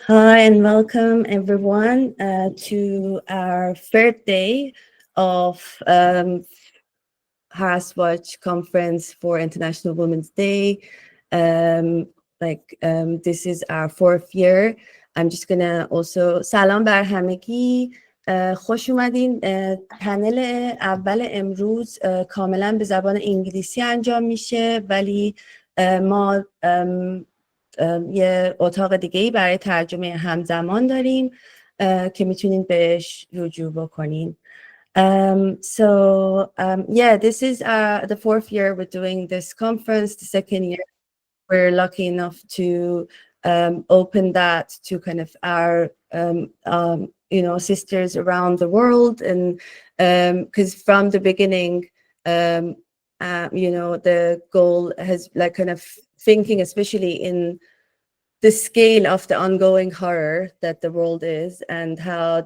Hi and welcome everyone to our third day of Harris Watch Conference for International Women's Day. This is our fourth year. I'm just gonna also سلام بر همگی. خوش اومدین. پنل اول امروز کاملا به زبان انگلیسی انجام میشه ولی ما یه اتاق دیگه‌ای برای ترجمه همزمان داریم که میتونین بهش رجوع بکنین. This is the fourth year we're doing this conference. The second year we're lucky enough to open that to kind of our sisters around the world, and because from the beginning the goal has like kind of thinking, especially in the scale of the ongoing horror that the world is and how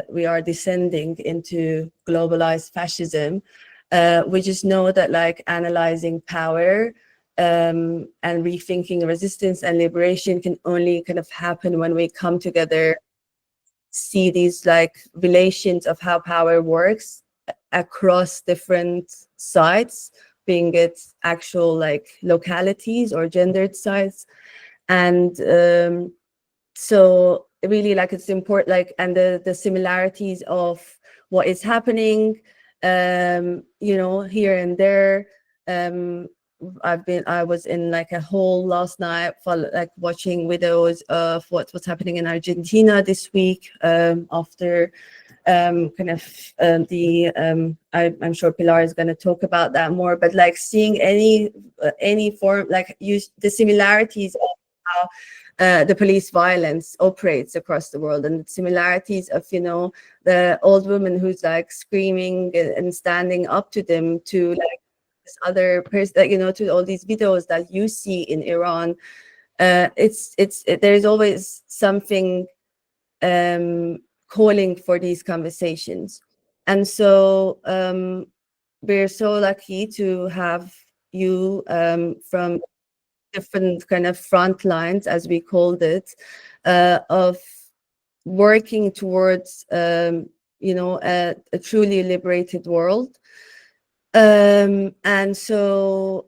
we are descending into globalized fascism. We just know that like analyzing power and rethinking resistance and liberation can only kind of happen when we come together, see these like relations of how power works across different sites, being it actual like localities or gendered sites. And so really like it's important, like, and the similarities of what is happening here and there. I was in like a hole last night for like watching videos of what's happening in Argentina this week after I'm sure Pilar is going to talk about that more, but like seeing any form, like the similarities of how the police violence operates across the world, and the similarities of the old woman who's like screaming and standing up to them, to like this other person, to all these videos that you see in Iran. There's always something calling for these conversations. And so we're so lucky to have you from different kind of front lines, as we called it, of working towards a truly liberated world. And so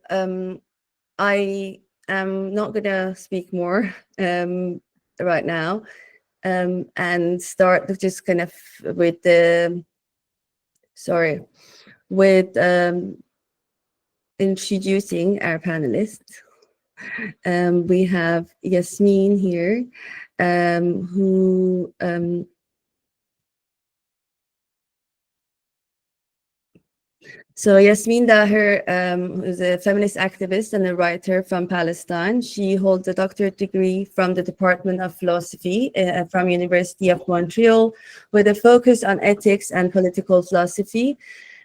I am not gonna speak more right now, and start just kind of with introducing our panelists. We have Yasmeen here, who so Yasmeen Daher, who's a feminist activist and a writer from Palestine. She holds a doctorate degree from the Department of Philosophy from University of Montreal, with a focus on ethics and political philosophy.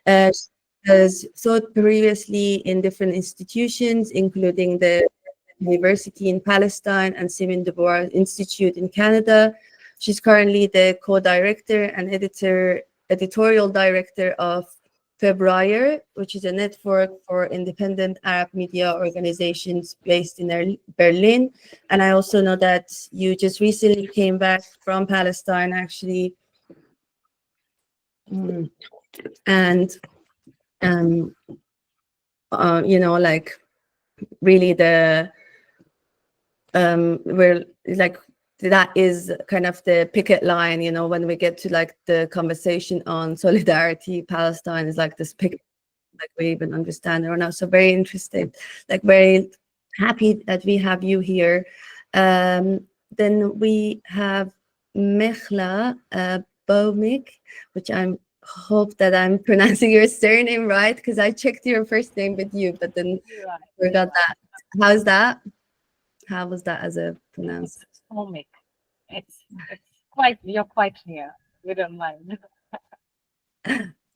She has taught previously in different institutions, including the University in Palestine and Simon de Beauvoir Institute in Canada. She's currently the co-director and editorial director of February, which is a network for independent Arab media organizations based in Berlin. And I also know that you just recently came back from Palestine, actually. And, like really we're like, that is kind of the picket line, when we get to like the conversation on solidarity. Palestine is like this picket, like we even understand it or not. So very interested, like very happy that we have you here. Then we have Mechla Boumick, which I hope that I'm pronouncing your surname right, because I checked your first name with you, but then forgot that. How's that? How was that as a pronounce? Boomick. It's quite, you're quite near. We don't mind.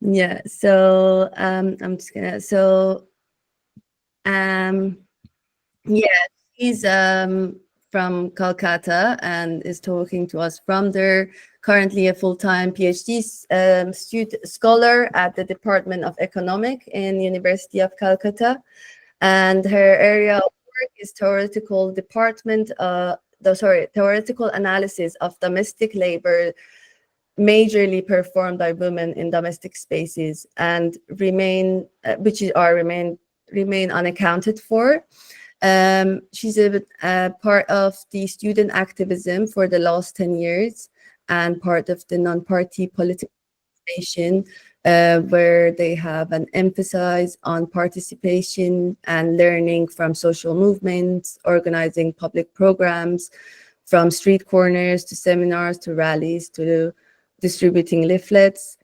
Yeah. So I'm just gonna. So yeah, she's from Calcutta and is talking to us from there. Currently a full-time PhD scholar at the Department of Economics in University of Calcutta, and her area of work is theoretical theoretical analysis of domestic labor majorly performed by women in domestic spaces and remain unaccounted for. She's a part of the student activism for the last 10 years and part of the non-party political organization, where they have an emphasis on participation and learning from social movements, organizing public programs, from street corners to seminars to rallies to distributing leaflets,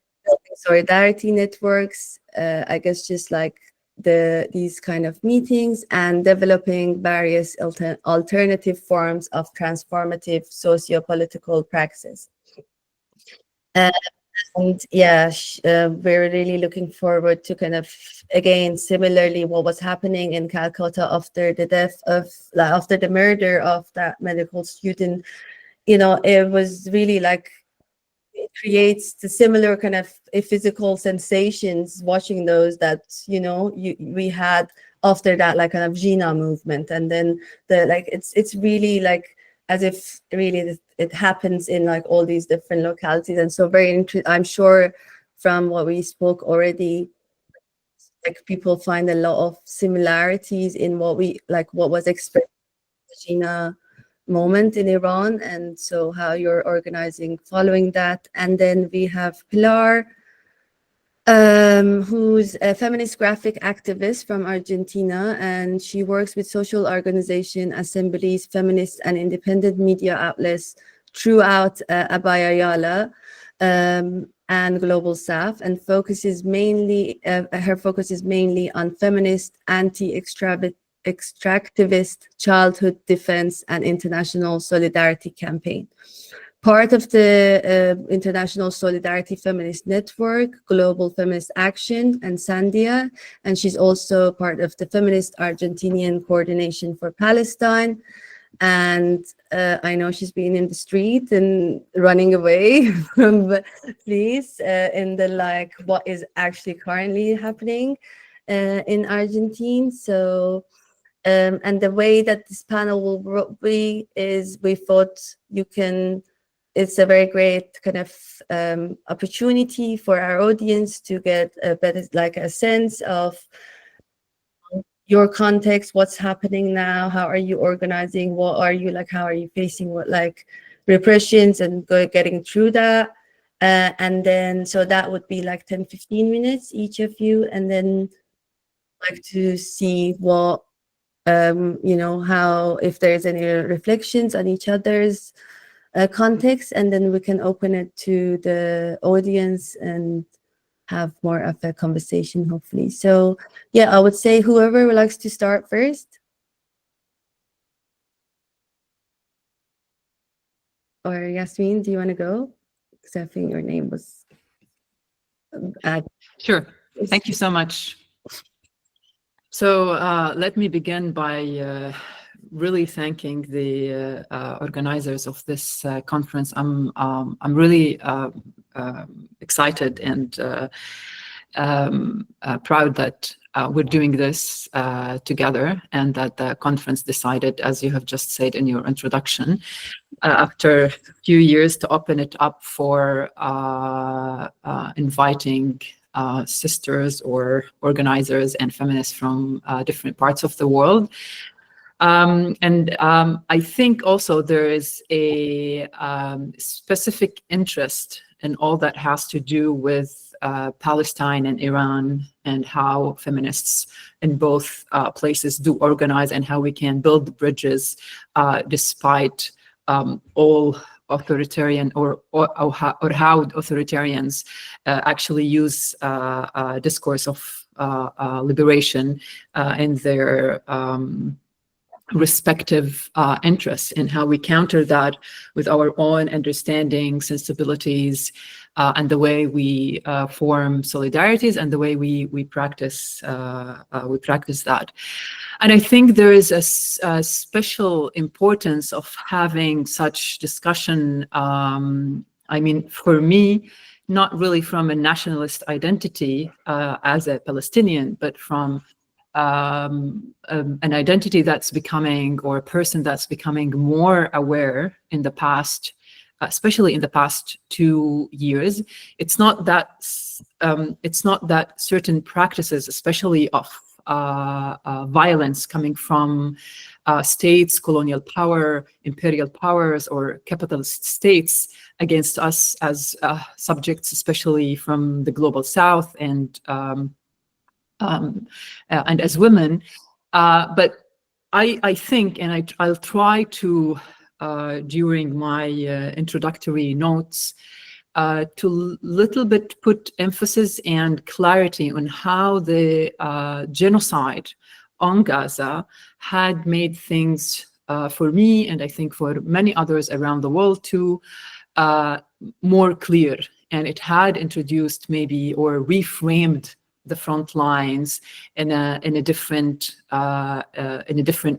solidarity networks, I guess just like these kind of meetings, and developing various alternative forms of transformative socio-political praxis. And yeah, we're really looking forward to kind of, again, similarly what was happening in Calcutta after the death of, after the murder of that medical student. You know, it was really like, it creates the similar kind of physical sensations watching those that, you know, we had after that, like kind of Jina movement. And then it's really like as if really it happens in like all these different localities. And so I'm sure from what we spoke already, like people find a lot of similarities in what was expressed in the Jina moment in Iran, and so how you're organizing following that. And then we have Pilar, who's a feminist graphic activist from Argentina, and she works with social organization, assemblies, feminist and independent media outlets throughout Abaya Yala and Global South, and her focus is mainly on feminist, anti-extractivist childhood defense and international solidarity campaign. Part of the International Solidarity Feminist Network, Global Feminist Action, and Sandia, and she's also part of the Feminist Argentinian Coordination for Palestine. And I know she's been in the street and running away from police in the like what is actually currently happening in Argentina. So, and the way that this panel will be is we thought it's a very great kind of opportunity for our audience to get a better, like a sense of your context, what's happening now, how are you organizing, what are you like, how are you facing what like repressions and getting through that. And then, so that would be like 10-15 minutes each of you. And then like to see what, you know, how, if there's any reflections on each other's context, and then we can open it to the audience and have more of a conversation, hopefully. So yeah, I would say whoever would likes to start first. Or Yasmin, do you want to go? Because I think your name was Sure. Thank you so much. So let me begin by really thanking the organizers of this conference. I'm really excited and proud that we're doing this together, and that the conference decided, as you have just said in your introduction, after a few years to open it up for inviting sisters or organizers and feminists from different parts of the world. I think also there is a specific interest in all that has to do with Palestine and Iran, and how feminists in both places do organize, and how we can build bridges despite all authoritarian or how authoritarians actually use discourse of liberation in their respective interests, and how we counter that with our own understanding, sensibilities, and the way we form solidarities, and the way we practice that. And I think there is a special importance of having such discussion. I mean, for me, not really from a nationalist identity as a Palestinian, but from an identity that's becoming, or a person that's becoming more aware in the past, especially in the past 2 years. It's not that certain practices, especially of violence coming from states, colonial power, imperial powers, or capitalist states against us as subjects, especially from the global South and as women. But I think, and I'll try to, during my introductory notes, to little bit put emphasis and clarity on how the genocide on Gaza had made things, for me, and I think for many others around the world too, more clear. And it had introduced maybe, or reframed, the front lines in a different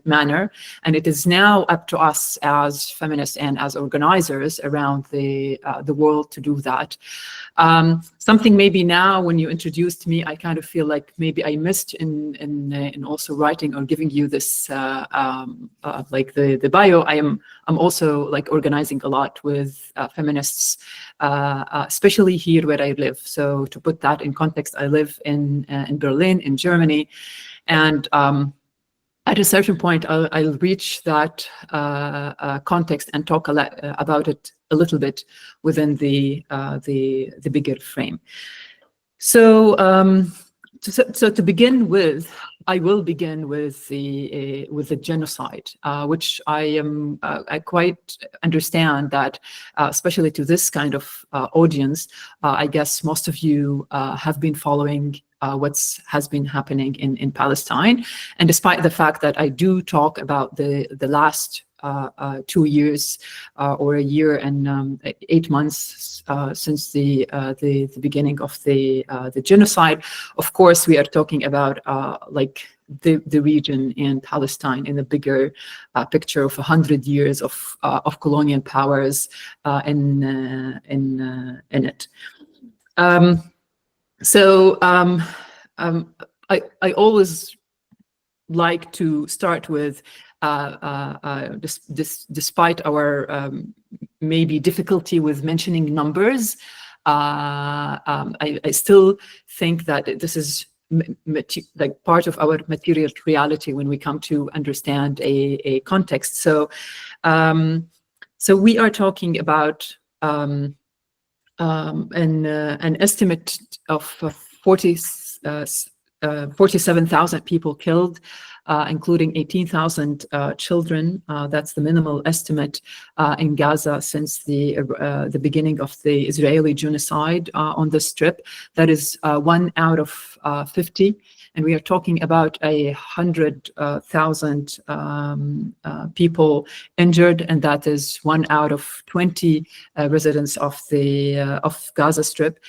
manner, and it is now up to us as feminists and as organizers around the world to do that. Something maybe now, when you introduced me, I kind of feel like maybe I missed in also writing or giving you this like the bio. I'm also like organizing a lot with feminists, especially here where I live. So to put that in context, I live in Berlin, in Germany, and at a certain point, I'll reach that context and talk about it a little bit within the bigger frame. So, so to begin with, I will begin with the genocide, which I quite understand that, especially to this kind of audience, I guess most of you have been following what has been happening in Palestine, and despite the fact that I do talk about the last 2 years or a year and 8 months since the beginning of the genocide, of course we are talking about like the region in Palestine in a bigger picture of 100 years of colonial powers in it. So I always like to start with, despite our maybe difficulty with mentioning numbers, I still think that this is like part of our material reality when we come to understand a context. So, so we are talking about an estimate of 47,000 people killed, including 18,000 children. That's the minimal estimate in Gaza since the beginning of the Israeli genocide on the Strip. That is 1 out of 50. And we are talking about 100,000 people injured, and that is 1 out of 20 residents of Gaza Strip.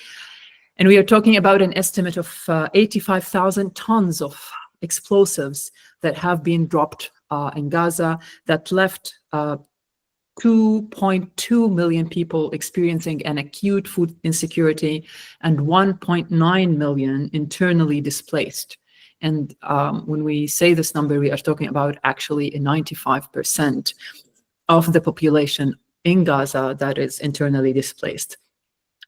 And we are talking about an estimate of 85,000 tons of explosives that have been dropped in Gaza, that left 2.2 million people experiencing an acute food insecurity and 1.9 million internally displaced. And when we say this number, we are talking about actually 95% of the population in Gaza that is internally displaced.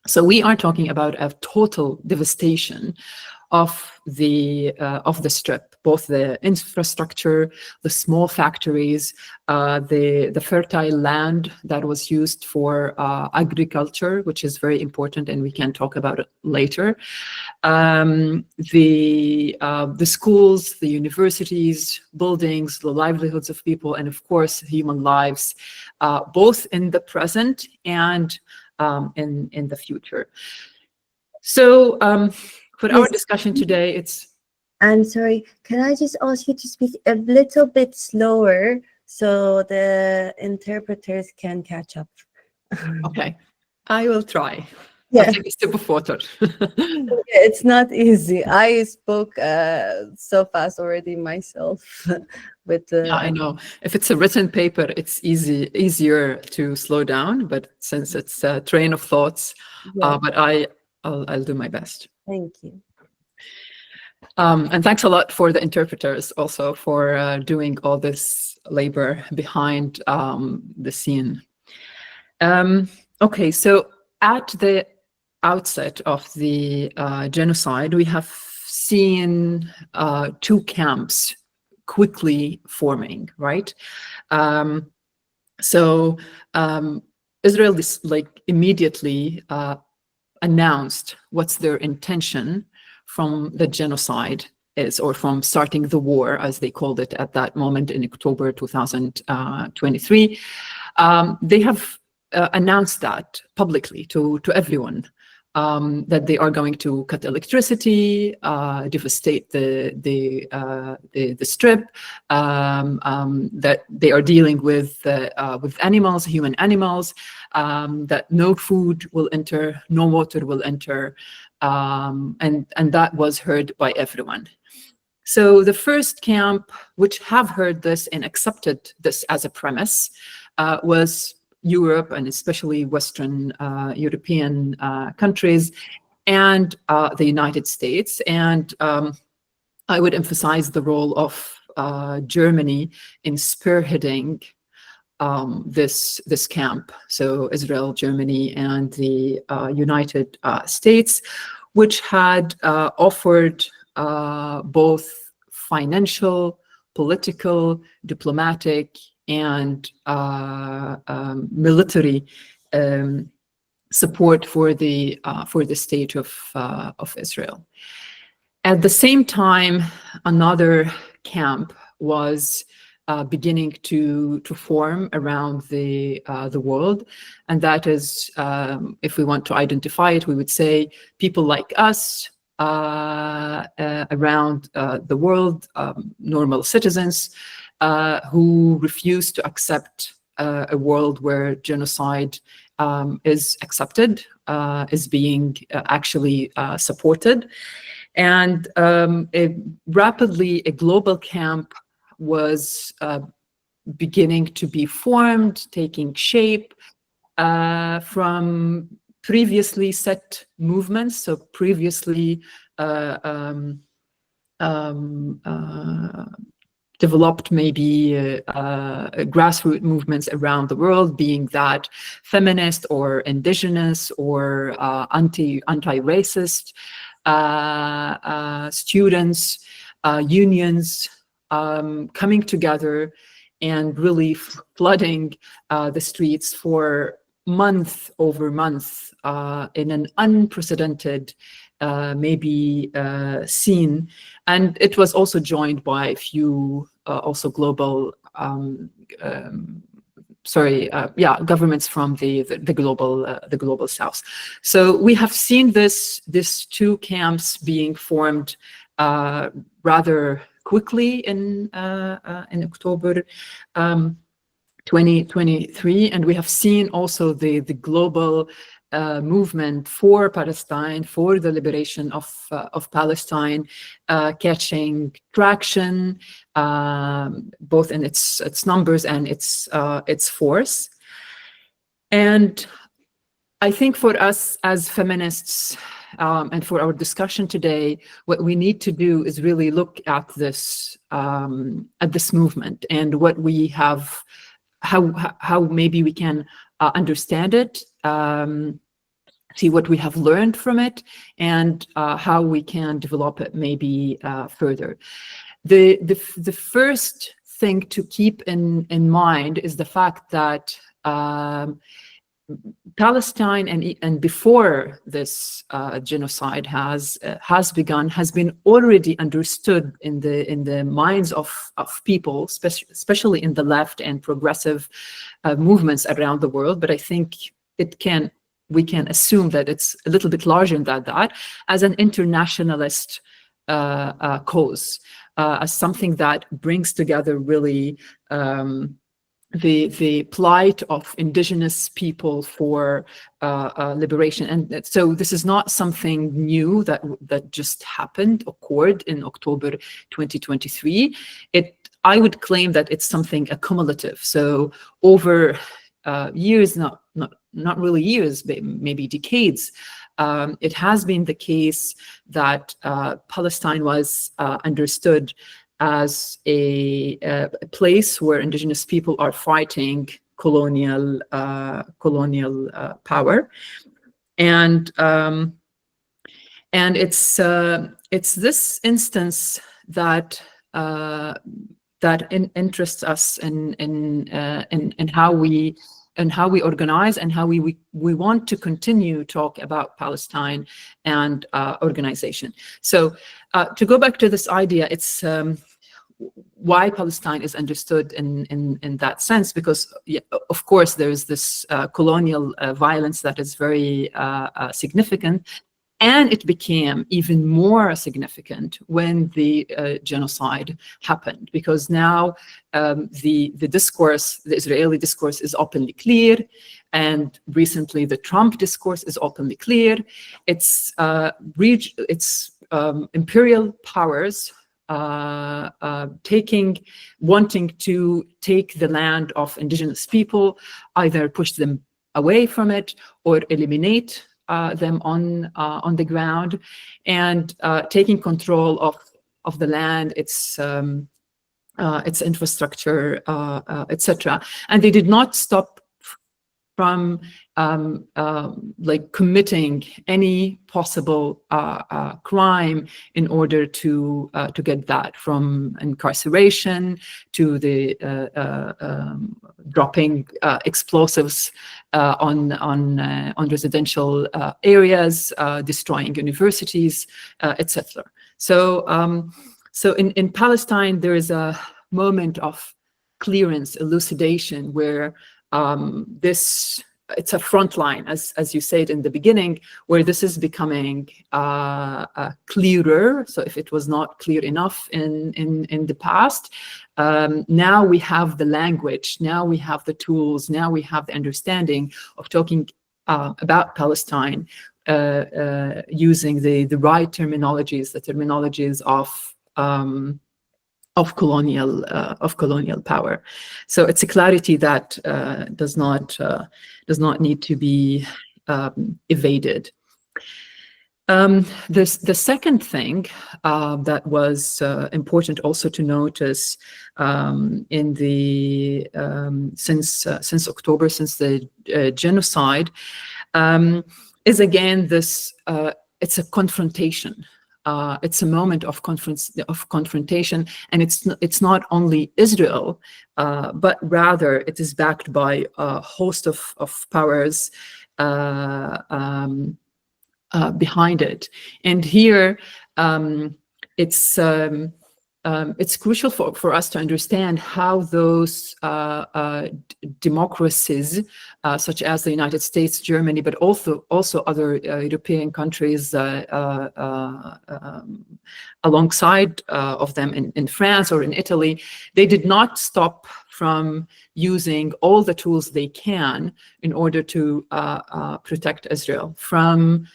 So we are talking about a total devastation of the Strip, both the infrastructure, the small factories, the fertile land that was used for agriculture, which is very important, and we can talk about it later. The schools, the universities, buildings, the livelihoods of people, and of course, human lives, both in the present and in the future. So for our discussion today, I'm sorry, can I just ask you to speak a little bit slower so the interpreters can catch up? Okay, I will try. Yeah. I'll take a sip of water. It's not easy. I spoke so fast already myself. With yeah, I know. If it's a written paper, it's easier to slow down. But since it's a train of thoughts, yeah. but I'll do my best. Thank you. And thanks a lot for the interpreters also for doing all this labor behind the scene. Okay, so at the outset of the genocide, we have seen two camps quickly forming, right? So Israel immediately announced what's their intention from the genocide is, or from starting the war, as they called it at that moment in October 2023. They have announced that publicly to everyone, that they are going to cut electricity, devastate the strip, that they are dealing with animals, human animals, that no food will enter, no water will enter, and that was heard by everyone. So the first camp, which have heard this and accepted this as a premise, was Europe, and especially Western European countries, and the United States. And I would emphasize the role of Germany in spearheading this camp. So Israel, Germany, and the United States, which had offered both financial, political, diplomatic, and military support for the state of Israel. At the same time, another camp was beginning to form around the world, and that is, if we want to identify it, we would say people like us around the world, normal citizens, who refuse to accept a world where genocide is accepted, is being actually supported. And rapidly, a global camp was beginning to be formed, taking shape from previously set movements, so previously developed maybe grassroots movements around the world, being that feminist or indigenous or anti-racist, students, unions coming together and really flooding the streets for month over month in an unprecedented scene. And it was also joined by a few also global governments from the global south. So we have seen these two camps being formed rather quickly in October 2023, and we have seen also the global movement for Palestine, for the liberation of Palestine, catching traction, both in its numbers and its force. And I think for us as feminists, and for our discussion today, what we need to do is really look at this movement and what we have, how maybe we can understand it, see what we have learned from it, and how we can develop it maybe further. The first thing to keep in mind is the fact that Palestine and before this genocide has been already understood in the minds of people, especially in the left and progressive movements around the world. But I think we can assume that it's a little bit larger than that, as an internationalist cause, as something that brings together really the plight of indigenous people for liberation. And so this is not something new that just occurred in October 2023. I would claim that it's something accumulative. So over years, not really years, but maybe decades, it has been the case that Palestine was understood as a place where indigenous people are fighting colonial power, and it's this instance that interests us in how we organize, and how we want to continue talk about Palestine and organization. So to go back to this idea, it's why Palestine is understood in that sense, because of course there's this colonial violence that is very significant, and it became even more significant when the genocide happened, because now the discourse, the Israeli discourse, is openly clear, and recently the Trump discourse is openly clear. It's imperial powers wanting to take the land of indigenous people, either push them away from it or eliminate them on the ground, and taking control of the land, its infrastructure, etc. And they did not stop from like committing any possible crime in order to get that, from incarceration to the dropping explosives on residential areas, destroying universities, etc. So in Palestine there is a moment of clearance, elucidation, where it's a front line, as you said in the beginning, where this is becoming clearer. So if it was not clear enough in the past, now we have the language, now we have the tools, now we have the understanding of talking about Palestine using the right terminologies, the terminologies of colonial power. So it's a clarity that does not need to be evaded. The second thing that was important also to notice in the since October, since the genocide, is again this. It's a confrontation. It's a moment of confrontation, and it's not only Israel, but rather it is backed by a host of powers behind it. And here it's crucial for us to understand how those democracies, such as the United States, Germany, but also other European countries alongside of them in France or in Italy, they did not stop from using all the tools they can in order to protect Israel from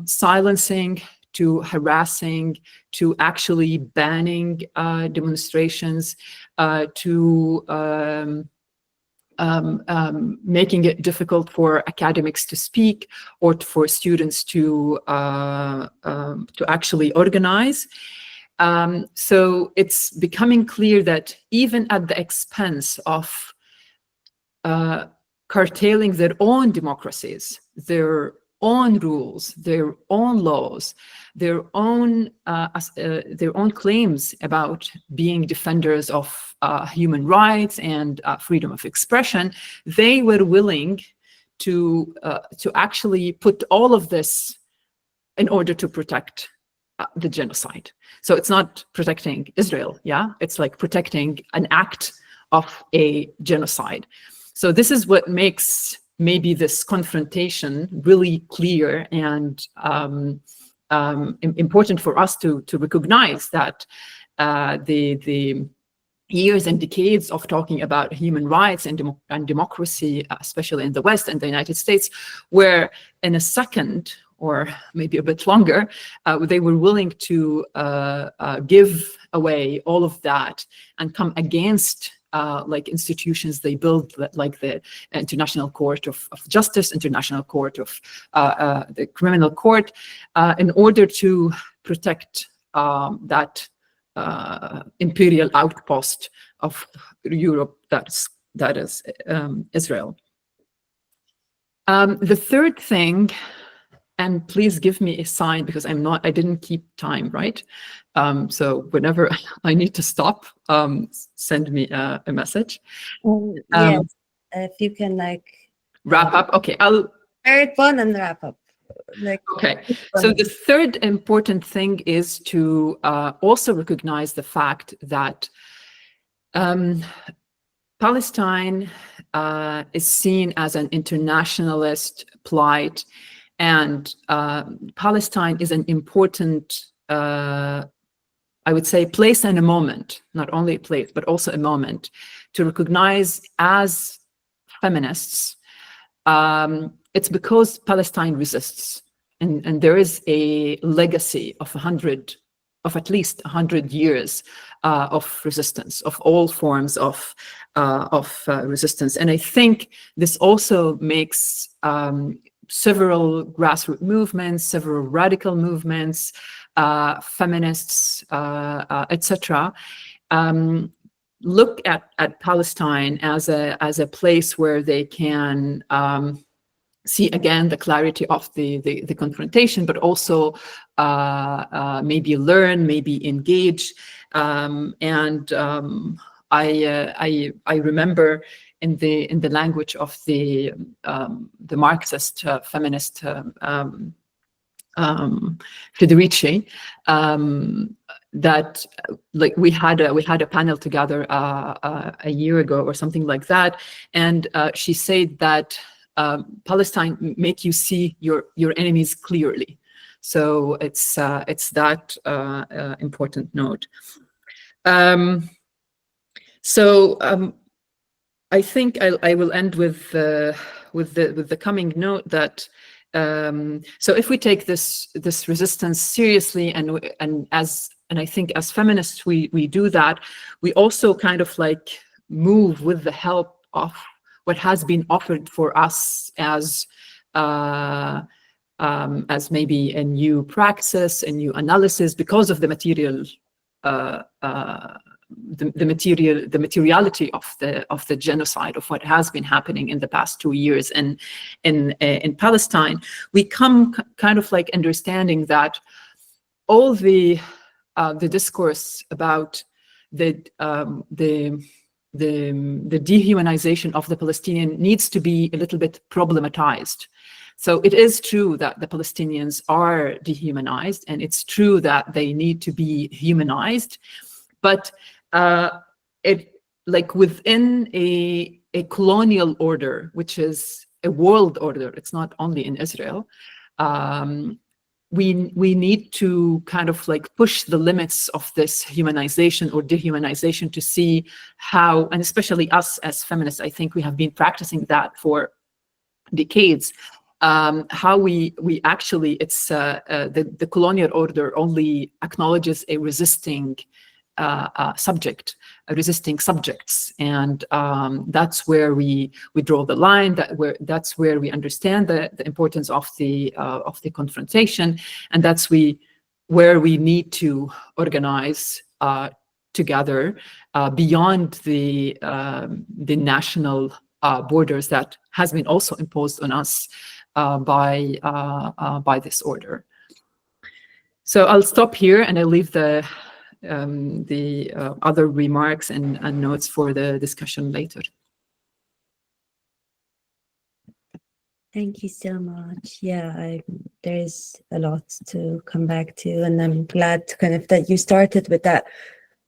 silencing, to harassing, to actually banning demonstrations, to making it difficult for academics to speak, or for students to actually organize. So it's becoming clear that even at the expense of curtailing their own democracies, their own rules, their own laws, their own claims about being defenders of human rights and freedom of expression, they were willing to actually put all of this in order to protect the genocide. So it's not protecting Israel, yeah? It's like protecting an act of a genocide. So this is what makes maybe this confrontation really clear and important for us to recognize that the years and decades of talking about human rights and democracy, especially in the West and the United States, where in a second or maybe a bit longer, they were willing to give away all of that and come against like institutions they build, like the International Court of Justice, International Court of the Criminal Court, in order to protect that imperial outpost of Europe that is Israel. The third thing, and please give me a sign because I didn't keep time, right? So whenever I need to stop, send me a message. Yes, if you can wrap up. Okay, I'll third one and wrap up. Okay, so the third important thing is to also recognize the fact that Palestine is seen as an internationalist plight, and Palestine is an important, I would say, place and a moment, not only a place, but also a moment to recognize as feminists. It's because Palestine resists, and there is a legacy of at least 100 years of resistance, of all forms of resistance. And I think this also makes several grassroots movements, several radical movements, feminists, etc., look at Palestine as a place where they can see again the clarity of the confrontation, but also maybe learn, maybe engage. I remember in the language of the Marxist feminist Federici, that like we had a panel together a year ago or something like that, and she said that Palestine make you see your enemies clearly. So it's that important note. I think I will end with the coming note that so if we take this resistance seriously, and I think as feminists we do that, we also kind of like move with the help of what has been offered for us as maybe a new praxis, a new analysis, because of the material, the materiality of the genocide, of what has been happening in the past 2 years in Palestine. We come kind of like understanding that all the discourse about the dehumanization of the Palestinian needs to be a little bit problematized. So it is true that the Palestinians are dehumanized, and it's true that they need to be humanized, but it like within a colonial order, which is a world order, it's not only in Israel. We need to kind of like push the limits of this humanization or dehumanization to see how, and especially us as feminists, I think we have been practicing that for decades, how we actually, it's the colonial order only acknowledges a resisting subject, resisting subjects, and that's where we draw the line. That's where we understand the importance of the confrontation, and that's where we need to organize together beyond the national borders that has been also imposed on us by this order. So I'll stop here, and I'll leave the other remarks and notes for the discussion later. Thank you so much. Yeah, there is a lot to come back to, and I'm glad kind of that you started with that,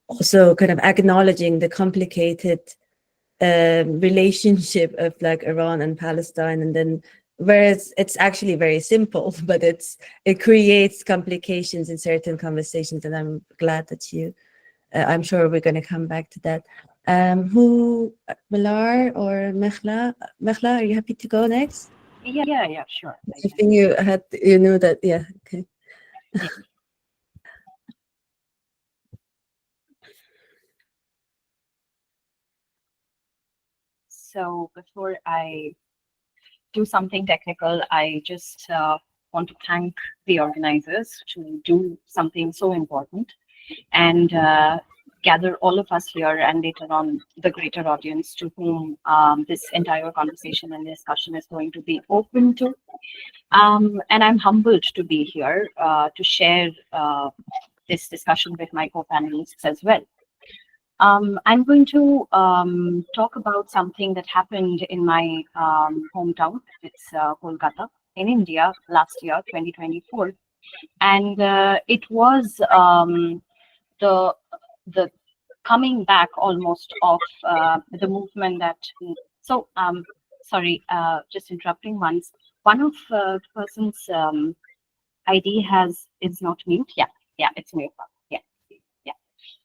also kind of acknowledging the complicated relationship of like Iran and Palestine, and then whereas it's actually very simple, but it creates complications in certain conversations, and I'm glad that you, I'm sure we're going to come back to that. Pilar or Mechla? Mechla, are you happy to go next? Yeah, sure. I think you knew that, yeah, okay. Yeah. So before I do something technical, I just want to thank the organizers to do something so important and gather all of us here and later on the greater audience to whom this entire conversation and discussion is going to be open to. And I'm humbled to be here to share this discussion with my co-panelists as well. I'm going to talk about something that happened in my hometown. It's Kolkata in India last year, 2024. And it was the coming back almost of the movement that, sorry, just interrupting once. One of the person's ID is not mute. Yeah, it's mute. Yeah.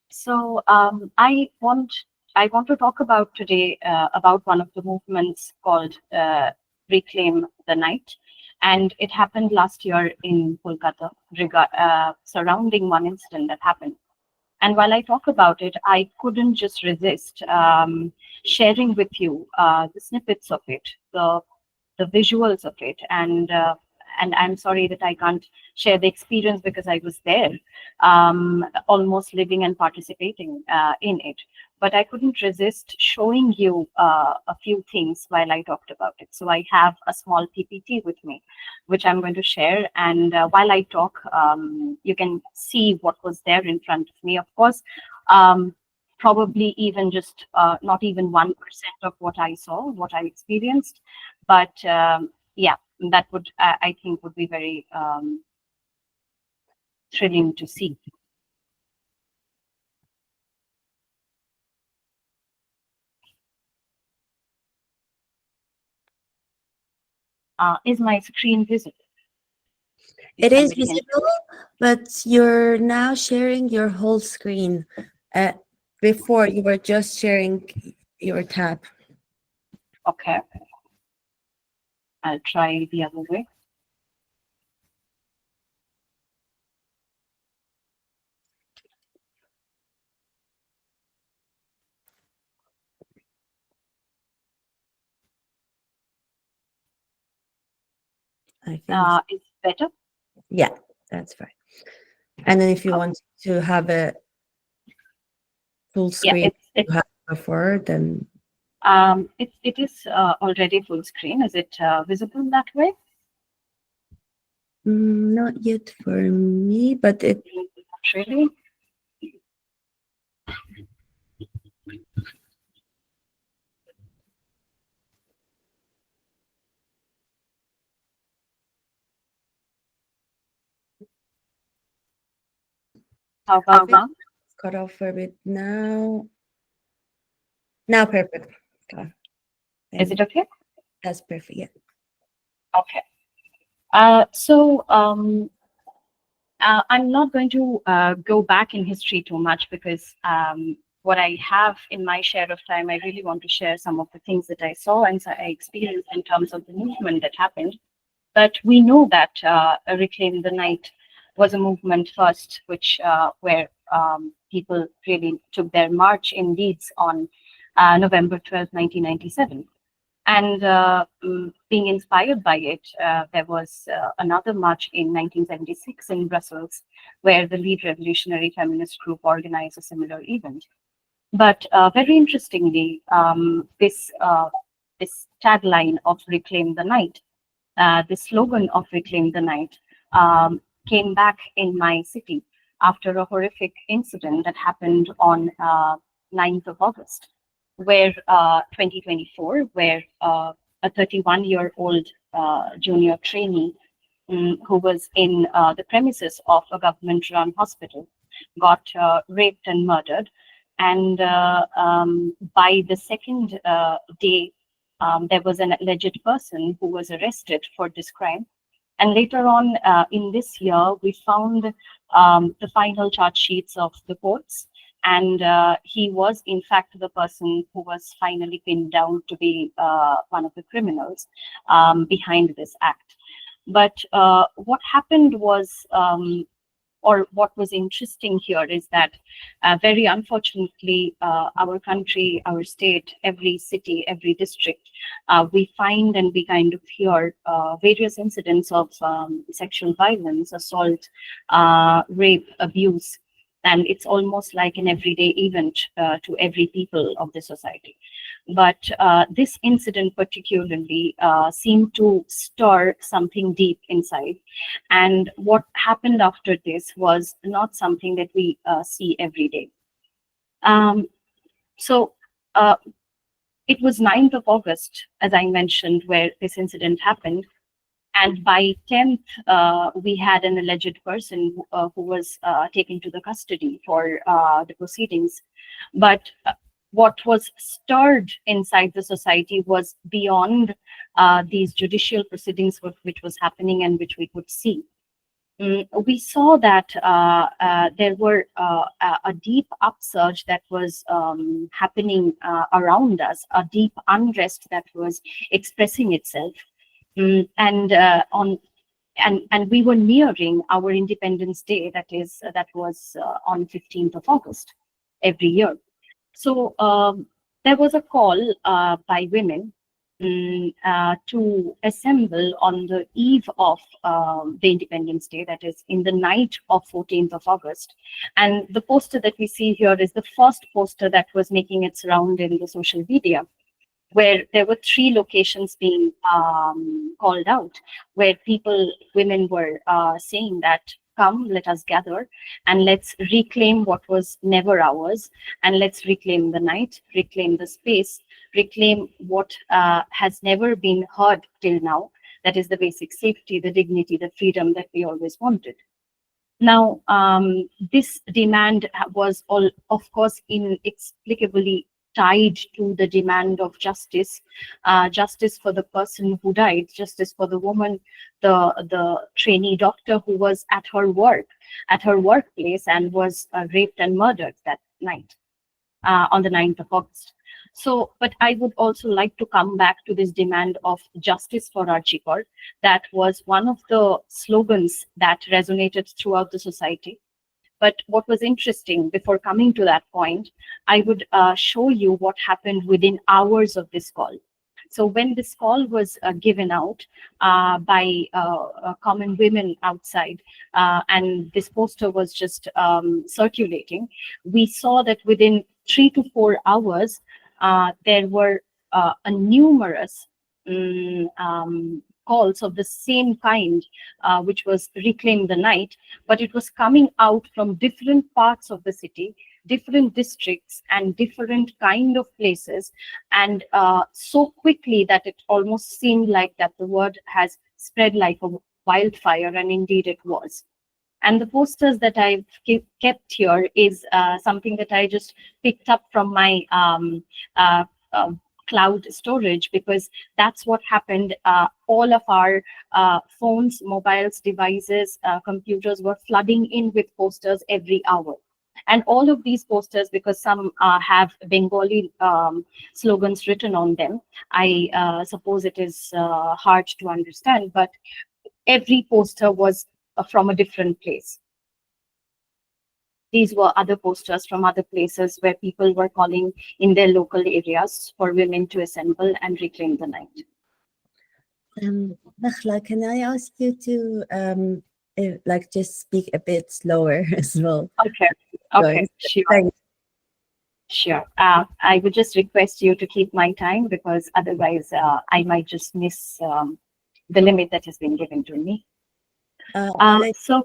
So I want to talk about today about one of the movements called Reclaim the Night, and it happened last year in Kolkata, surrounding one incident that happened. And while I talk about it, I couldn't just resist sharing with you the snippets of it, the visuals of it, and I'm sorry that I can't share the experience because I was there, almost living and participating in it. But I couldn't resist showing you a few things while I talked about it. So I have a small PPT with me, which I'm going to share. And while I talk, you can see what was there in front of me. Of course, probably even just not even 1% of what I saw, what I experienced. But yeah, that would, I think, would be very thrilling to see. Is my screen visible? It is visible, but you're now sharing your whole screen. Before you were just sharing your tab. Okay. I'll try the other way. I think it's better. Yeah, that's fine. And then if you want to have a full screen, you have before, then it is already full screen. Is it visible that way? Not yet for me, but it not really. How about now? Cut off for a bit now. Now perfect. Okay. Is it okay? That's perfect. Yeah. Okay. So I'm not going to go back in history too much because what I have in my share of time, I really want to share some of the things that I saw and I experienced in terms of the movement that happened. But we know that Reclaim the Night was a movement first, which where people really took their march in Leeds on November 12, 1997. And being inspired by it, there was another march in 1976 in Brussels, where the Lead Revolutionary Feminist Group organized a similar event. But very interestingly, this tagline of Reclaim the Night, the slogan of Reclaim the Night, came back in my city after a horrific incident that happened on 9th of August, where 2024, where a 31-year-old junior trainee who was in the premises of a government-run hospital got raped and murdered. And by the second day, there was an alleged person who was arrested for this crime. And later on in this year, we found the final charge sheets of the courts. And he was, in fact, the person who was finally pinned down to be one of the criminals behind this act. But what happened was or what was interesting here is that very unfortunately, our country, our state, every city, every district, we find and we kind of hear various incidents of sexual violence, assault, rape, abuse, and it's almost like an everyday event to every people of the society. But this incident particularly seemed to stir something deep inside. And what happened after this was not something that we see every day. So it was 9th of August, as I mentioned, where this incident happened. And by 10th, we had an alleged person who was taken to the custody for the proceedings. But what was stirred inside the society was beyond these judicial proceedings, which was happening and which we could see. We saw that there were a deep upsurge that was happening around us, a deep unrest that was expressing itself. And we were nearing our Independence Day, that was on 15th of August every year. So there was a call by women to assemble on the eve of the Independence Day, that is in the night of 14th of August. And the poster that we see here is the first poster that was making its round in the social media, where there were 3 locations being called out, where women were saying that, come, let us gather and let's reclaim what was never ours, and let's reclaim the night, reclaim the space, reclaim what has never been heard till now, that is the basic safety, the dignity, the freedom that we always wanted. Now, this demand was of course, inexplicably tied to the demand of justice, justice for the person who died, justice for the woman, the trainee doctor who was at her workplace and was raped and murdered that night on the 9th of August. So, but I would also like to come back to this demand of justice for Archie Court. That was one of the slogans that resonated throughout the society. But what was interesting, before coming to that point, I would show you what happened within hours of this call. So when this call was given out by common women outside, and this poster was just circulating, we saw that within 3 to 4 hours, there were numerous calls of the same kind, which was Reclaim the Night, but it was coming out from different parts of the city, different districts and different kind of places, and so quickly that it almost seemed like that the word has spread like a wildfire, and indeed it was. And the posters that I've kept here is something that I just picked up from my cloud storage, because that's what happened. All of our phones, mobiles, devices, computers were flooding in with posters every hour. And all of these posters, because some have Bengali slogans written on them, I suppose it is hard to understand, but every poster was from a different place. These were other posters from other places where people were calling in their local areas for women to assemble and reclaim the night. Mechla, can I ask you to just speak a bit slower as well? Okay, sure. Thanks. Sure. I would just request you to keep my time, because otherwise I might just miss the limit that has been given to me. So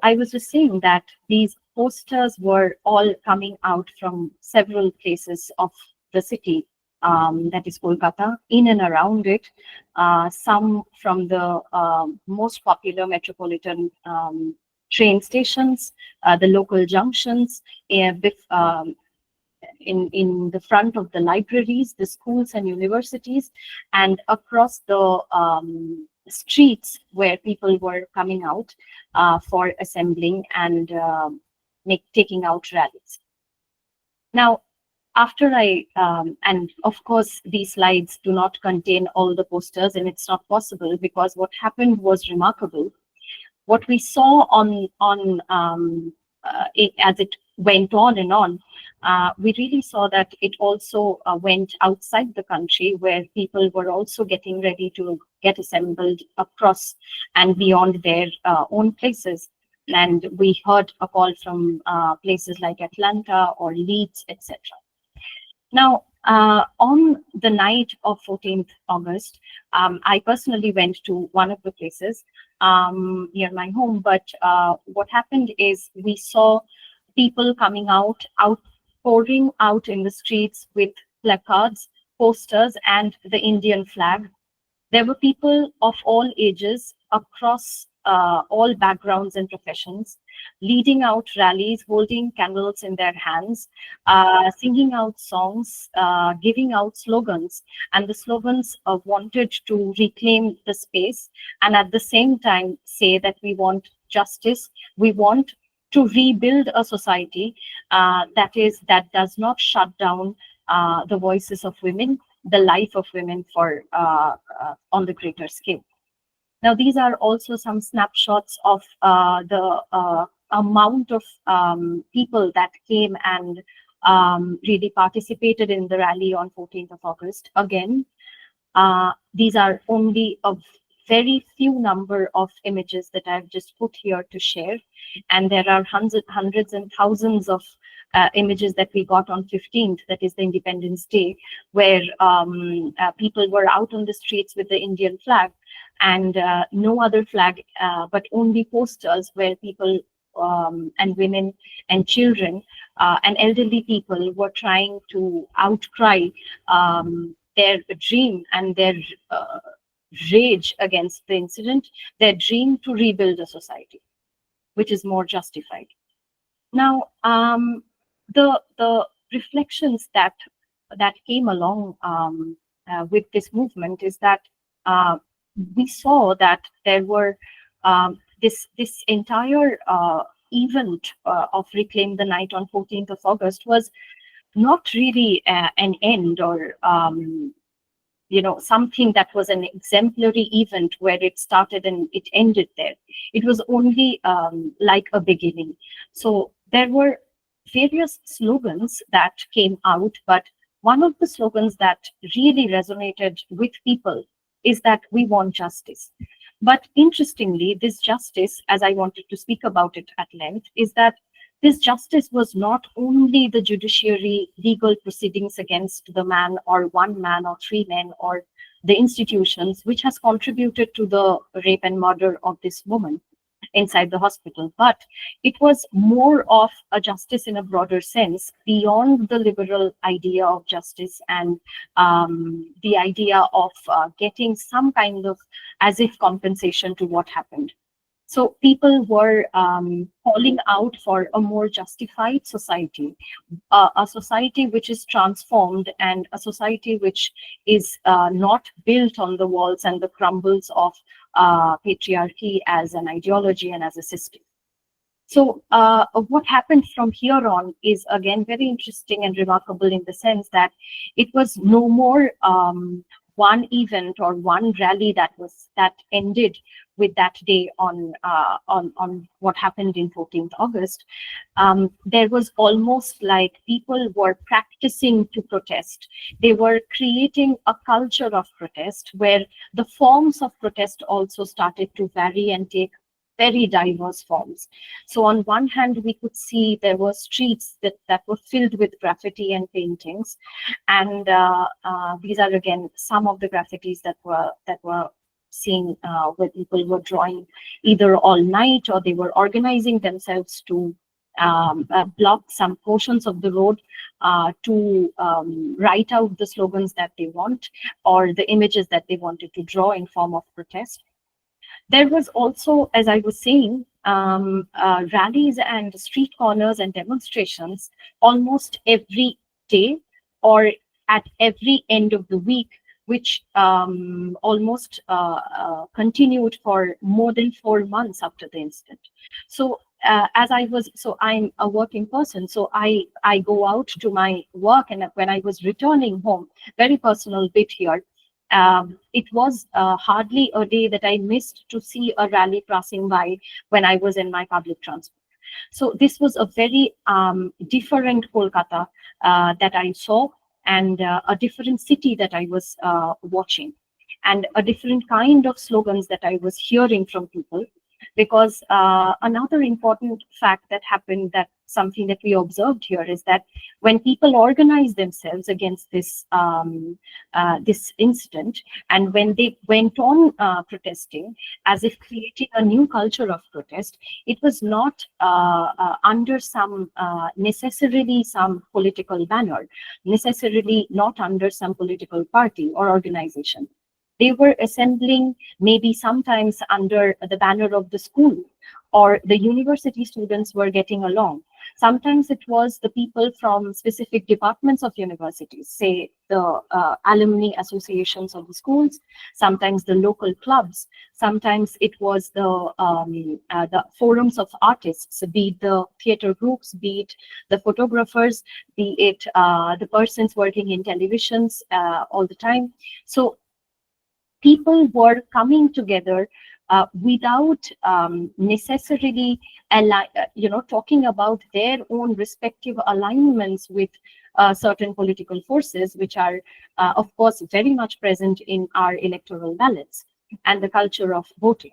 I was just saying that these posters were all coming out from several places of the city, that is Kolkata, in and around it, some from the most popular metropolitan train stations, the local junctions, in the front of the libraries, the schools and universities, and across the streets where people were coming out for assembling and taking out rallies. Now, after and of course, these slides do not contain all the posters, and it's not possible, because what happened was remarkable. what we saw as it went on and on, we really saw that it also went outside the country, where people were also getting ready to get assembled across and beyond their own places. And we heard a call from places like Atlanta or Leeds, etc. Now, on the night of 14th August, I personally went to one of the places near my home, but what happened is we saw people coming pouring out in the streets with placards, posters, and the Indian flag. There were people of all ages across all backgrounds and professions, leading out rallies, holding candles in their hands, singing out songs, giving out slogans. And the slogans wanted to reclaim the space and at the same time say that we want justice, we want to rebuild a society that does not shut down the voices of women, the life of women on the greater scale. Now, these are also some snapshots of the amount of people that came and really participated in the rally on 14th of August. Again, these are only a very few number of images that I've just put here to share. And there are hundreds and thousands of images that we got on 15th, that is the Independence Day, where people were out on the streets with the Indian flag and no other flag, but only posters where people and women and children and elderly people were trying to outcry their dream and their rage against the incident, their dream to rebuild a society which is more justified. Now, the reflections that came along with this movement is that we saw that there were this entire event of Reclaim the Night on 14th of August was not really an end or something that was an exemplary event where it started and it ended there. It was only like a beginning. So there were various slogans that came out, but one of the slogans that really resonated with people is that we want justice. But interestingly, this justice, as I wanted to speak about it at length, is that this justice was not only the judiciary legal proceedings against the man or one man or three men or the institutions which has contributed to the rape and murder of this woman inside the hospital, but it was more of a justice in a broader sense beyond the liberal idea of justice and the idea of getting some kind of as if compensation to what happened. So people were calling out for a more justified society, a society which is transformed and a society which is not built on the walls and the crumbles of patriarchy as an ideology and as a system. So what happened from here on is again very interesting and remarkable in the sense that it was no more one event or one rally that ended with that day on what happened in 14th August. There was almost like people were practicing to protest. They were creating a culture of protest where the forms of protest also started to vary and take very diverse forms. So on one hand, we could see there were streets that were filled with graffiti and paintings. And these are again some of the graffitis that were seen where people were drawing either all night or they were organizing themselves to block some portions of the road to write out the slogans that they want or the images that they wanted to draw in form of protest. There was also, as I was saying, rallies and street corners and demonstrations almost every day or at every end of the week, which almost continued for more than 4 months after the incident. So I'm a working person, so I go out to my work, and when I was returning home, very personal bit here, It was hardly a day that I missed to see a rally passing by when I was in my public transport. So this was a very different Kolkata that I saw, and a different city that I was watching, and a different kind of slogans that I was hearing from people. Because another important fact that happened, that something that we observed here, is that when people organized themselves against this this incident, and when they went on protesting as if creating a new culture of protest, it was not under some necessarily some political banner, necessarily not under some political party or organization. They were assembling maybe sometimes under the banner of the school, or the university students were getting along. Sometimes it was the people from specific departments of universities, say the alumni associations of the schools, sometimes the local clubs, sometimes it was the forums of artists, be it the theater groups, be it the photographers, be it the persons working in televisions all the time. So people were coming together without necessarily talking about their own respective alignments with certain political forces, which are of course very much present in our electoral ballots and the culture of voting.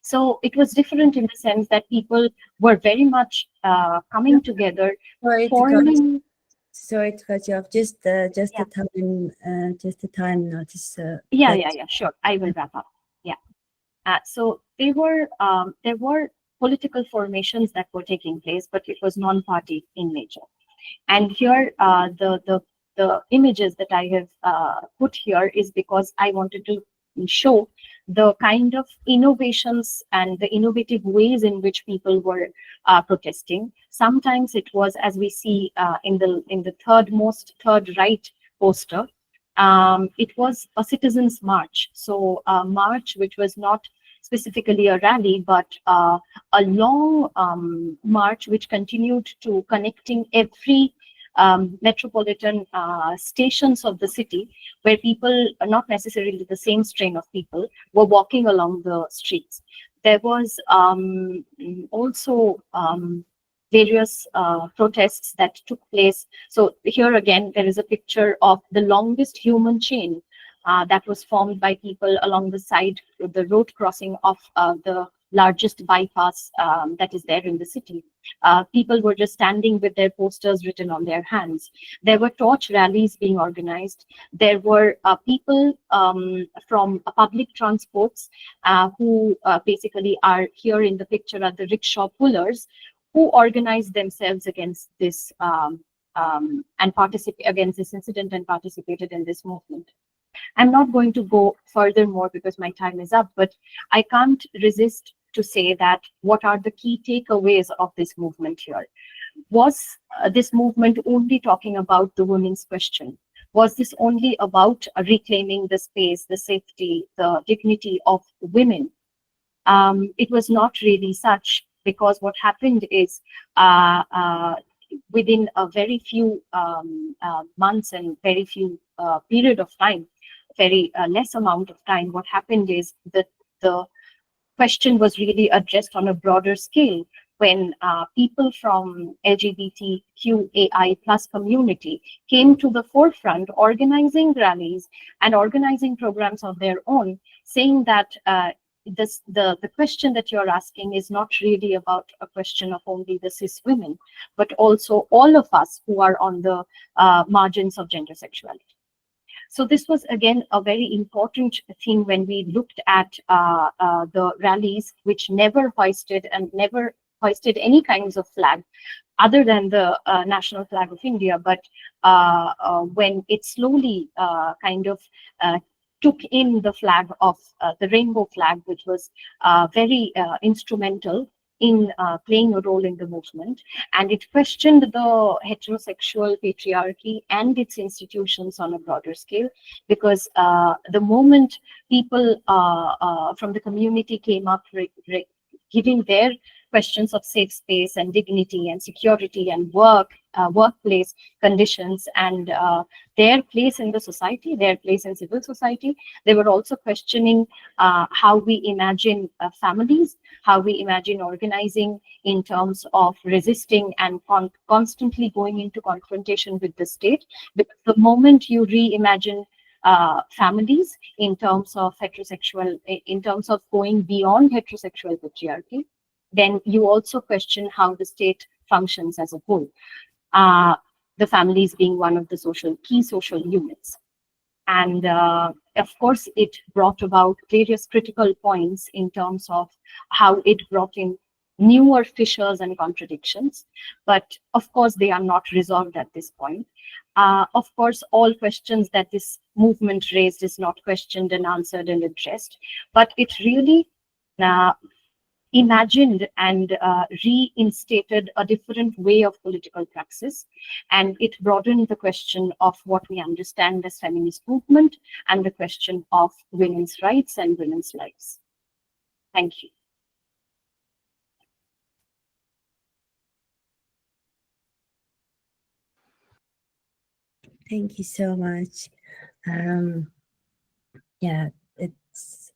So it was different in the sense that people were very much coming together, forming. Sorry to cut you off. Just a time notice. Yeah, sure. I will wrap up. Yeah. So there were political formations that were taking place, but it was non-party in nature. And here, the images that I have put here is because I wanted to show the kind of innovations and the innovative ways in which people were protesting. Sometimes it was, as we see in the third right poster, it was a citizens' march. So a march which was not specifically a rally, but a long march which continued to connecting every metropolitan stations of the city, where people, not necessarily the same strain of people, were walking along the streets. There was also various protests that took place. So here again, there is a picture of the longest human chain that was formed by people along the side of the road crossing of the largest bypass that is there in the city. People were just standing with their posters written on their hands. There were torch rallies being organized. There were people from public transports who basically are here in the picture at the rickshaw pullers, who organized themselves against this and participate against this incident and participated in this movement. I'm not going to go furthermore because my time is up, but I can't resist to say that what are the key takeaways of this movement here? Was this movement only talking about the women's question? Was this only about reclaiming the space, the safety, the dignity of women? It was not really such, because what happened is within a very few months and very few period of time, very less amount of time, what happened is that the question was really addressed on a broader scale when people from LGBTQAI plus community came to the forefront, organizing rallies and organizing programs of their own, saying that the question that you're asking is not really about a question of only the cis women, but also all of us who are on the margins of gender sexuality. So this was, again, a very important thing when we looked at the rallies, which never hoisted any kinds of flag other than the national flag of India. But when it slowly kind of took in the flag of the rainbow flag, which was very instrumental in playing a role in the movement, and it questioned the heterosexual patriarchy and its institutions on a broader scale, because the moment people from the community came up giving their questions of safe space and dignity and security and workplace conditions and their place in the society, their place in civil society. They were also questioning how we imagine families, how we imagine organizing in terms of resisting and constantly going into confrontation with the state. Because the moment you reimagine families in terms of in terms of going beyond heterosexual patriarchy, then you also question how the state functions as a whole. The families being one of the key social units. And of course, it brought about various critical points in terms of how it brought in newer fissures and contradictions. But of course, they are not resolved at this point. Of course, all questions that this movement raised is not questioned and answered and addressed, but it really imagined and reinstated a different way of political praxis, and it broadened the question of what we understand as feminist movement and the question of women's rights and women's lives. Thank you. Thank you so much. Yeah, it's.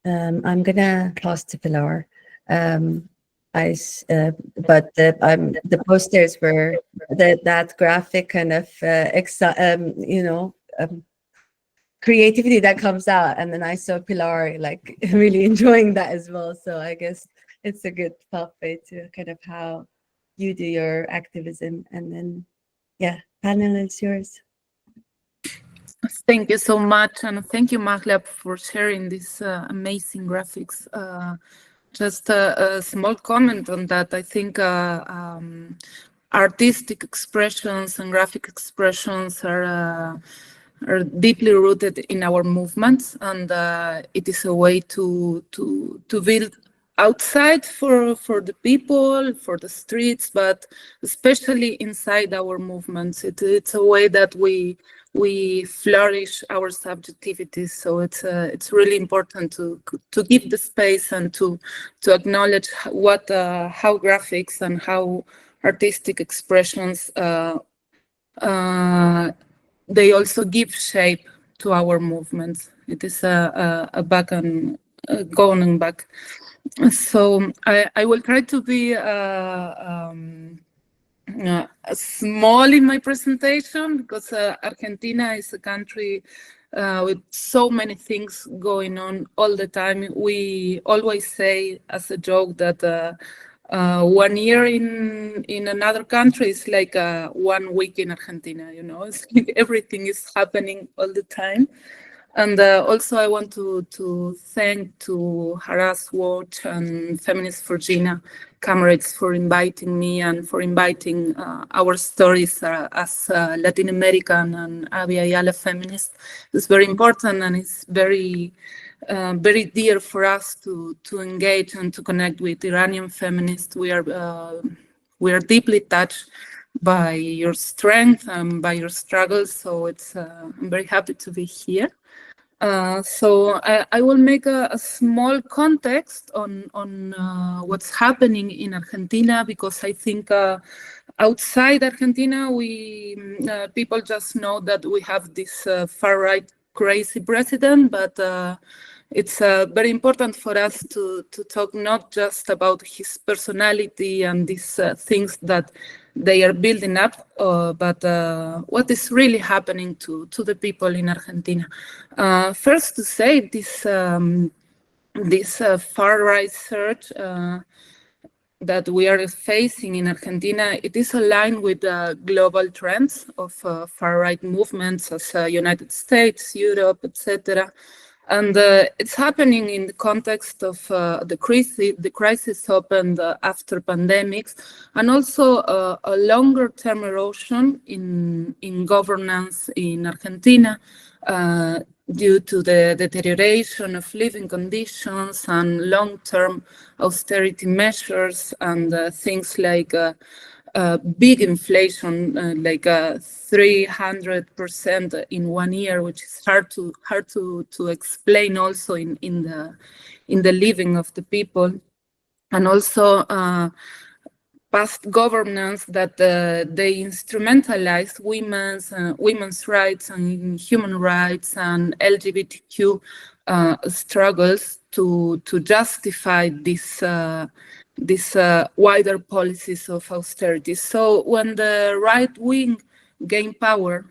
I'm gonna pass to Pilar. But the posters were that graphic kind of creativity that comes out, and then I saw Pilar like really enjoying that as well. So I guess it's a good pathway to kind of how you do your activism, and then yeah, panel is yours. Thank you so much, and thank you, Mkhla, for sharing these amazing graphics. Just a small comment on that. I think artistic expressions and graphic expressions are deeply rooted in our movements, and it is a way to build outside for the people, for the streets, but especially inside our movements. It's a way that we flourish our subjectivities. So it's really important to give the space and to acknowledge how graphics and how artistic expressions they also give shape to our movements. It is a back and going and back. So I will try to be small in my presentation, because Argentina is a country with so many things going on all the time. We always say as a joke that 1 year in another country is like 1 week in Argentina, you know. It's like everything is happening all the time. And also I want to thank to Harass Watch and Feminist Virginia comrades for inviting me and for inviting our stories as Latin American and Abya Yala feminists. It's very important, and it's very dear for us to engage and to connect with Iranian feminists. We are deeply touched by your strength and by your struggles. So I'm very happy to be here. So I will make a small context on what's happening in Argentina, because I think outside Argentina, people just know that we have this far-right crazy president, but it's very important for us to talk not just about his personality and these things that they are building up, but what is really happening to the people in Argentina. First, to say this far-right surge that we are facing in Argentina, it is aligned with global trends of far-right movements as United States, Europe, etc. And it's happening in the context of the crisis opened after pandemics, and also a longer-term erosion in governance in Argentina due to the deterioration of living conditions and long-term austerity measures and things like big inflation, like 300% in 1 year, which is hard to explain also in the living of the people. and also past governance that they instrumentalized women's rights and human rights and LGBTQ struggles to justify these wider policies of austerity. So when the right wing gained power,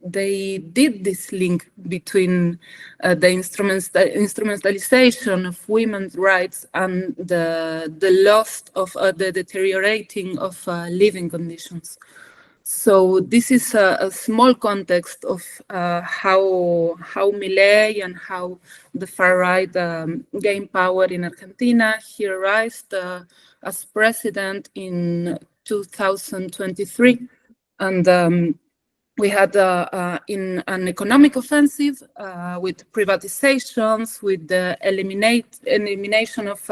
they did this link between the instrumentalization of women's rights and the loss of the deteriorating of living conditions. So this is a small context of how Milei and how the far right gained power in Argentina. He arrived as president in 2023, and we had in an economic offensive with privatizations, with the elimination of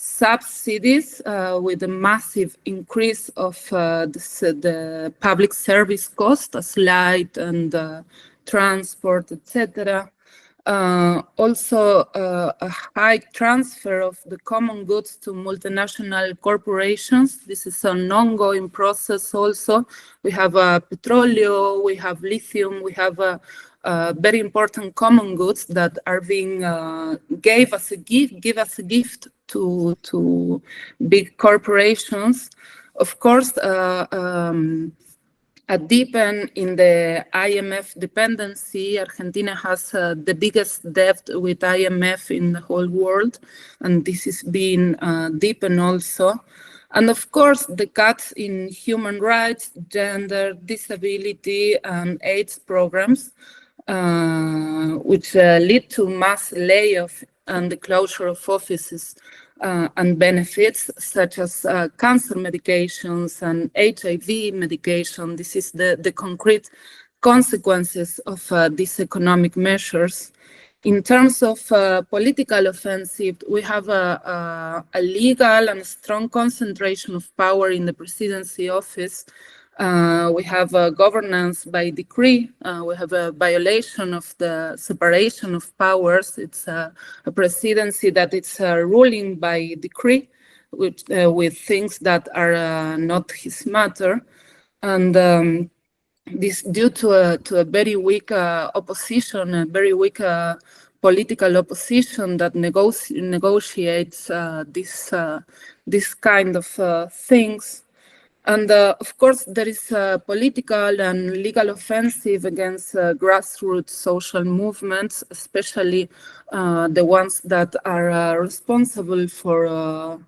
subsidies, with a massive increase of the public service cost, as light and transport, etc. Also, a high transfer of the common goods to multinational corporations. This is an ongoing process also. We have petroleum, we have lithium, we have very important common goods that are being give us a gift to big corporations. Of course, a deepen in the IMF dependency. Argentina has the biggest debt with IMF in the whole world, and this is being deepened also. And of course, the cuts in human rights, gender, disability, and AIDS programs, which lead to mass layoff and the closure of offices and benefits such as cancer medications and HIV medication. This is the concrete consequences of these economic measures. In terms of political offensive, we have a legal and strong concentration of power in the presidency office. We have governance by decree. We have a violation of the separation of powers. It's a presidency that it's ruling by decree with things that are not his matter. And this due to a very weak opposition, a very weak political opposition that negotiates this kind of things. And of course, there is a political and legal offensive against grassroots social movements, especially the ones that are responsible for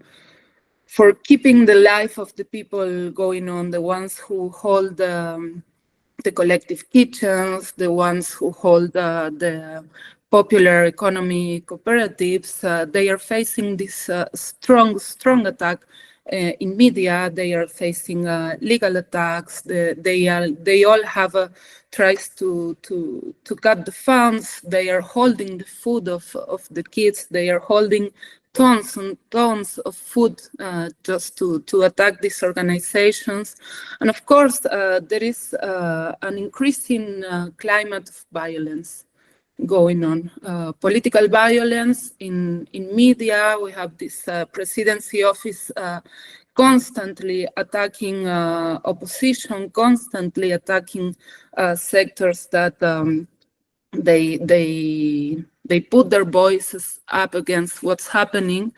keeping the life of the people going on, the ones who hold the collective kitchens, the ones who hold the popular economy cooperatives. They are facing this strong attack in media. They are facing legal attacks. They all have tries to cut the funds. They are holding the food of the kids. They are holding tons and tons of food just to attack these organizations. And of course, there is an increasing climate of violence going on. Political violence in media. We have this presidency office constantly attacking opposition, constantly attacking sectors that they put their voices up against what's happening,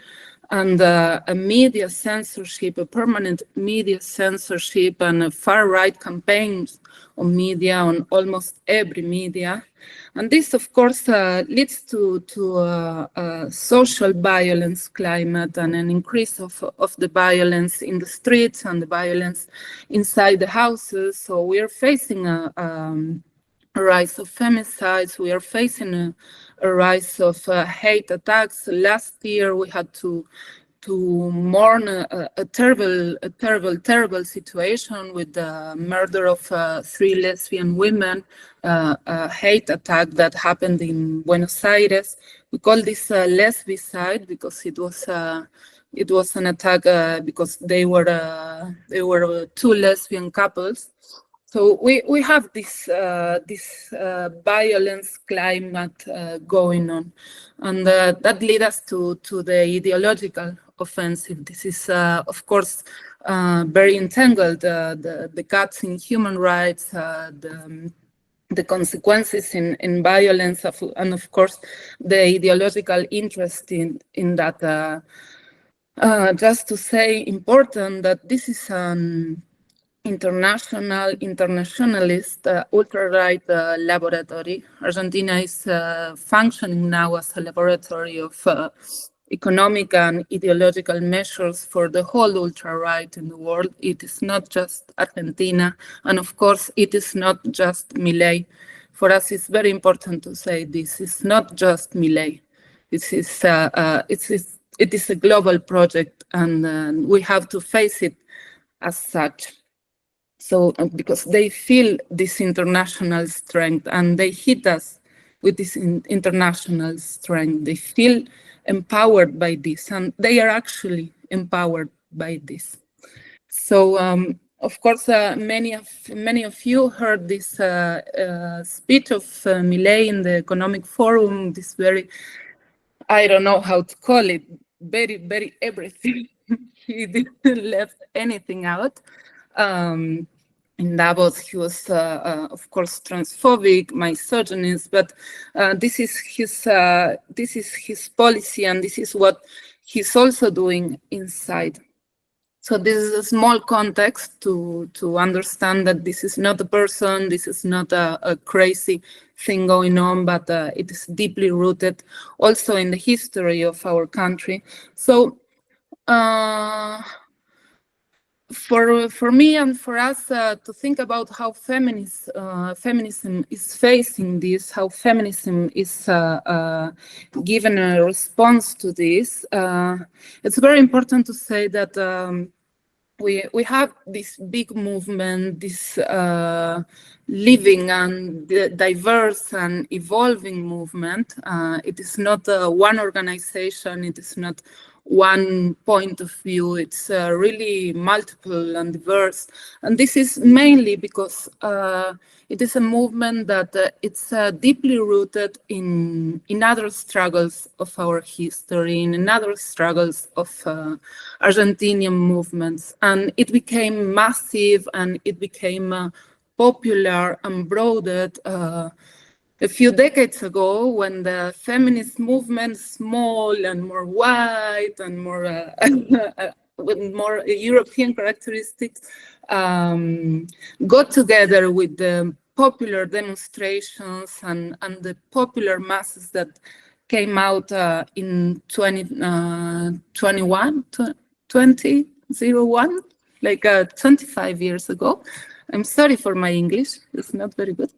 and a media censorship, a permanent media censorship, and far-right campaigns on media, on almost every media. And this, of course, leads to a social violence climate and an increase of the violence in the streets and the violence inside the houses. So we are facing a rise of femicides. We are facing a rise of hate attacks. Last year, we had to mourn a terrible situation with the murder of 3 lesbian women, a hate attack that happened in Buenos Aires. We call this lesbicide because it was an attack because they were 2 lesbian couples. So we have this violence climate going on, and that leads us to the ideological offensive. This is, of course, very entangled. The cuts in human rights, the consequences in violence, and of course, the ideological interest in that. Just to say, important that this is an internationalist ultra-right laboratory. Argentina is functioning now as a laboratory of economic and ideological measures for the whole ultra-right in the world. It is not just Argentina, and of course, it is not just Milei. For us, it's very important to say this. It's not just Milei. It is a global project, and we have to face it as such. So, because they feel this international strength and they hit us with this international strength, they feel empowered by this, and they are actually empowered by this. So, of course, many of you heard this speech of Milei in the Economic Forum. This very, I don't know how to call it, very everything. He didn't left anything out. In Davos, he was, of course, transphobic, misogynist, but this is his policy, and this is what he's also doing inside. So this is a small context to understand that this is not a person, this is not a crazy thing going on, but it is deeply rooted also in the history of our country. So for me and for us to think about how feminism is facing this, how feminism is given a response to this, it's very important to say that we have this big movement, this living and diverse and evolving movement. It is not one organization, it is not one point of view, it's really multiple and diverse. And this is mainly because it is a movement that it's deeply rooted in other struggles of our history, in other struggles of Argentinian movements. And it became massive and it became popular and broadened a few decades ago, when the feminist movement, small and more white and more with more European characteristics, got together with the popular demonstrations and the popular masses that came out in 2001, like 25 years ago. I'm sorry for my English, it's not very good.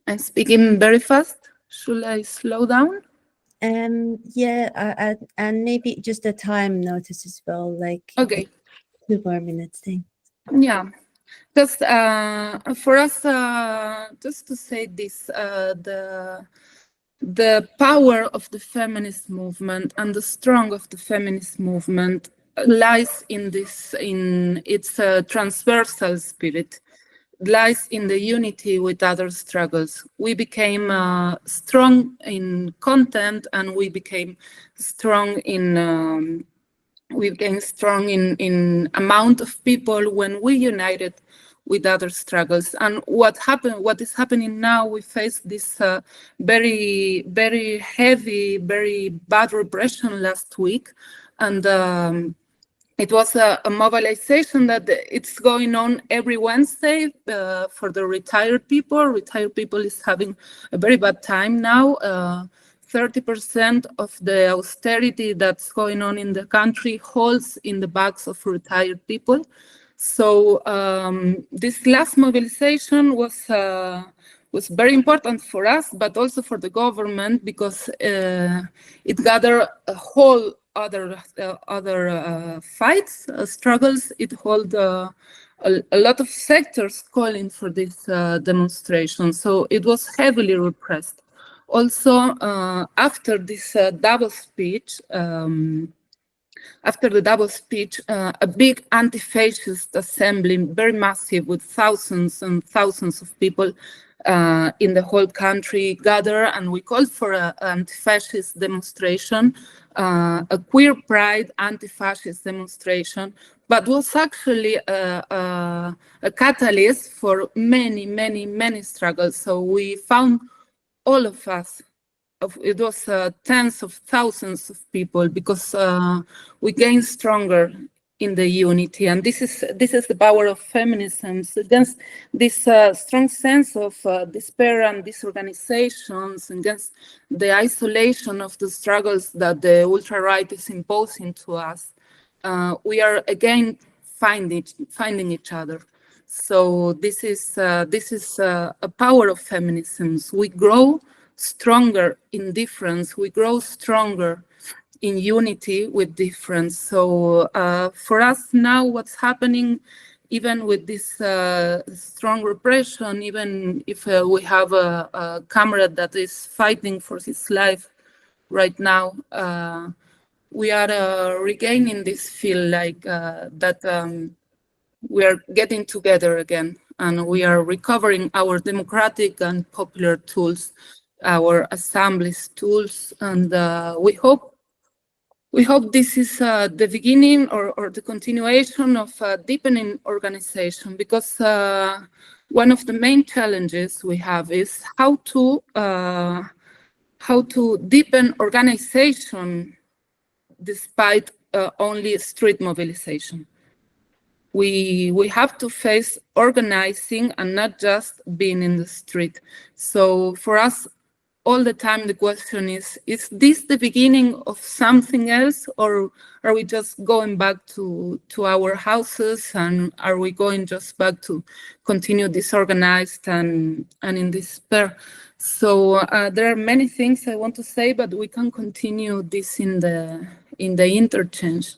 I'm speaking very fast. Should I slow down? Yeah, and maybe just a time notice as well, like Okay. 2 more minutes thing. Yeah, just for us, just to say this, the power of the feminist movement and the strength of the feminist movement lies in its transversal spirit. Lies in the unity with other struggles. We became strong in content, and we became strong in amount of people when we united with other struggles. And what is happening now, we face this very, very heavy, very bad repression last week, and it was a mobilization that it's going on every Wednesday for the retired people. Retired people is having a very bad time now. 30% of the austerity that's going on in the country holds in the backs of retired people. So this last mobilization was very important for us, but also for the government, because it gathered a whole other fights, struggles. It held a lot of sectors calling for this demonstration. So it was heavily repressed. Also, after this Davos speech, a big anti-fascist assembly, very massive, with thousands and thousands of people, in the whole country gather, and we called for an anti-fascist demonstration, a queer pride anti-fascist demonstration, but was actually a catalyst for many, many, many struggles. So we found all of us, it was tens of thousands of people, because we gained stronger in the unity, and this is the power of feminism against this strong sense of despair and disorganizations, against the isolation of the struggles that the ultra-right is imposing to us. We are again finding each other. So this is a power of feminism. We grow stronger in difference. We grow stronger in unity with difference. So for us now, what's happening, even with this strong repression, even if we have a comrade that is fighting for his life right now, we are regaining this feel like that we are getting together again, and we are recovering our democratic and popular tools, our assemblies tools, and we hope this is the beginning or the continuation of deepening organization, because one of the main challenges we have is how to deepen organization despite only street mobilization. We have to face organizing and not just being in the street. So for us, all the time the question is this the beginning of something else, or are we just going back to our houses, and are we going just back to continue disorganized and in despair? So there are many things I want to say, but we can continue this in the interchange.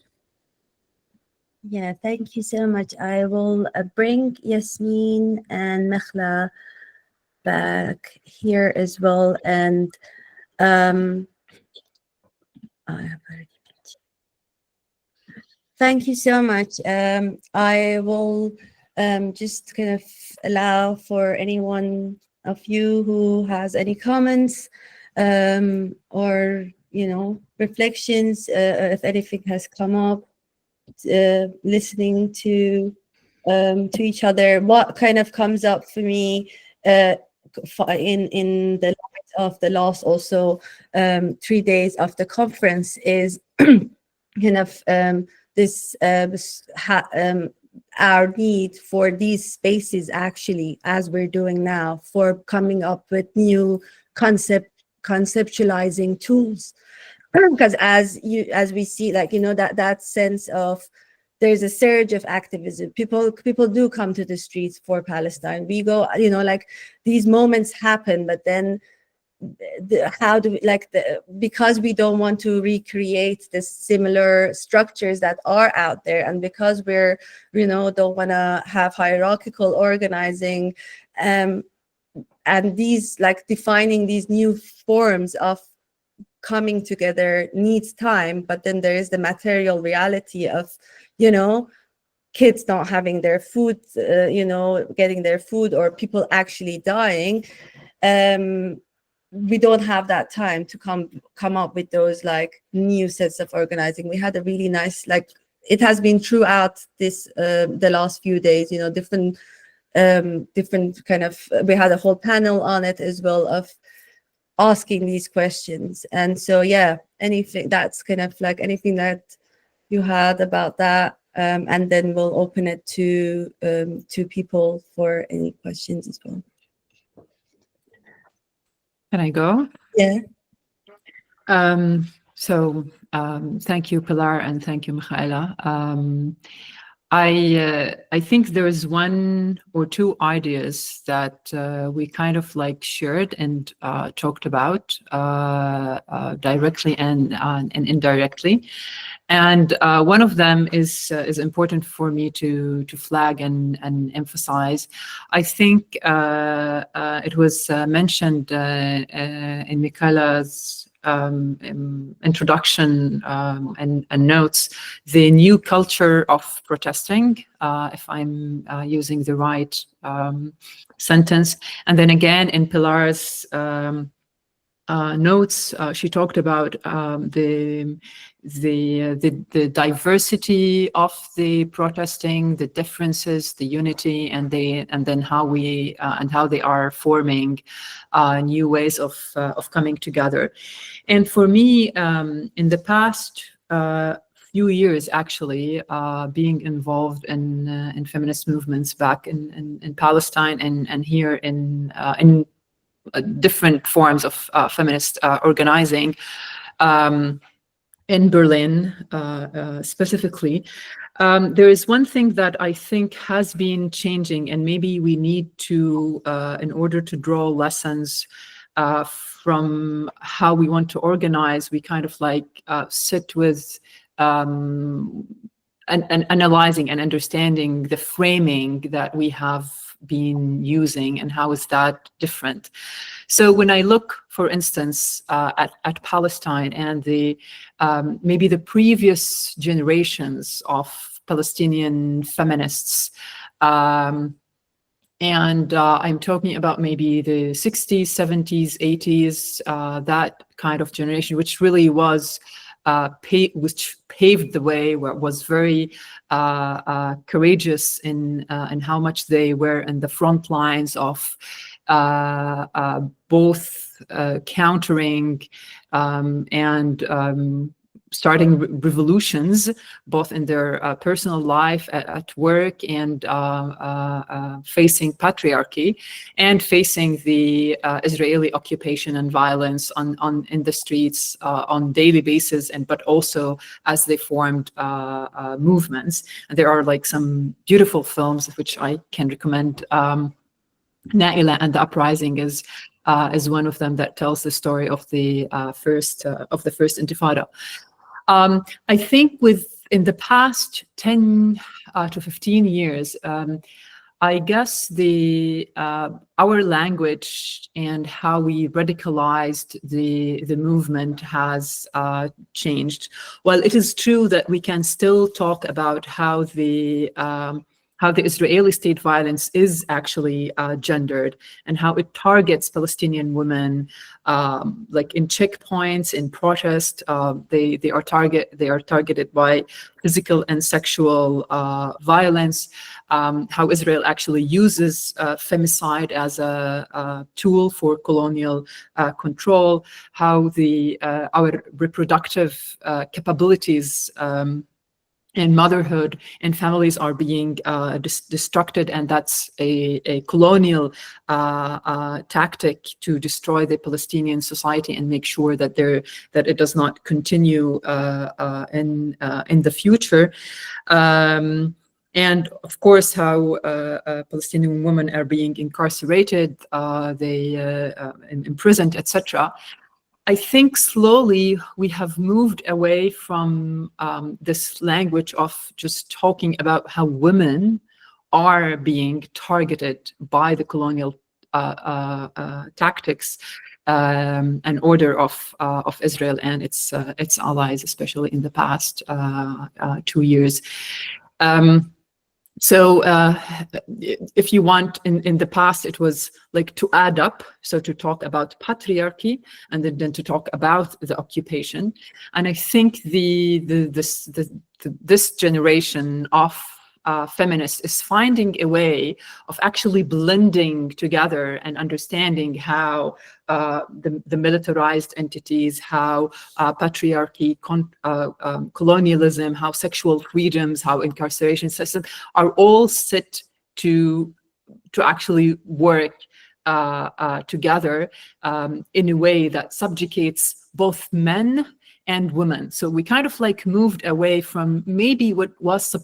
Yeah, thank you so much. I will bring Yasmeen and Mkhla back here as well, and thank you so much. I will just kind of allow for anyone of you who has any comments or reflections, if anything has come up, listening to each other. What kind of comes up for me in the light of the last also 3 days of the conference is kind of this our need for these spaces, actually, as we're doing now, for coming up with new conceptualizing tools. Because as we see, like, that sense of there's a surge of activism. People do come to the streets for Palestine. We go, like, these moments happen, but then how do we, because we don't want to recreate the similar structures that are out there, and because we're don't want to have hierarchical organizing, and these, like, defining these new forms of coming together needs time. But then there is the material reality of kids not having their food, getting their food, or people actually dying. We don't have that time to come up with those, like, new sets of organizing. We had a really nice, like, it has been throughout this the last few days, different kind of, we had a whole panel on it as well of asking these questions. And so, yeah, anything that's kind of like anything that you had about that, and then we'll open it to people for any questions as well. Can I go? Yeah. So thank you, Pilar, and thank you, Michaela. I think there is one or two ideas that we kind of like shared and talked about directly and indirectly. And one of them is important for me to flag and emphasize. I think it was mentioned in Michaela's introduction and notes, the new culture of protesting, if I'm using the right sentence. And then again, in Pilar's notes, she talked about the diversity of the protesting, the differences, the unity, and then how they are forming new ways of coming together. And for me, in the past few years, actually, being involved in feminist movements back in Palestine and here in different forms of feminist organizing in Berlin specifically, there is one thing that I think has been changing, and maybe we need to, in order to draw lessons from how we want to organize, we kind of like sit with and analyzing and understanding the framing that we have been using and how is that different. So when I look, for instance, at Palestine and the maybe the previous generations of Palestinian feminists, and I'm talking about maybe the 60s, 70s, 80s, that kind of generation, which really was which paved the way, was very courageous in how much they were in the front lines of both countering and starting revolutions, both in their personal life, at work, and facing patriarchy, and facing the Israeli occupation and violence in the streets on daily basis, but also as they formed movements. And there are like some beautiful films which I can recommend. Naila and the Uprising is one of them that tells the story of the first Intifada. I think in the past 10 to 15 years, I guess our language and how we radicalized the movement has changed. While it is true that we can still talk about how the Israeli state violence is actually gendered, and how it targets Palestinian women, like in checkpoints, in protest. They are targeted by physical and sexual violence. How Israel actually uses femicide as a tool for colonial control. How our reproductive capabilities and motherhood and families are being destructed, and that's a colonial tactic to destroy the Palestinian society and make sure that it does not continue in the future. And of course, how Palestinian women are being incarcerated, imprisoned, etc. I think slowly we have moved away from this language of just talking about how women are being targeted by the colonial tactics and order of Israel and its allies, especially in the past 2 years. So if you want, in the past, it was like to add up, so to talk about patriarchy and then to talk about the occupation. And I think this generation of feminists is finding a way of actually blending together and understanding how the militarized entities, how patriarchy, colonialism, how sexual freedoms, how incarceration system are all set to actually work together in a way that subjugates both men and women. So we kind of like moved away from maybe what was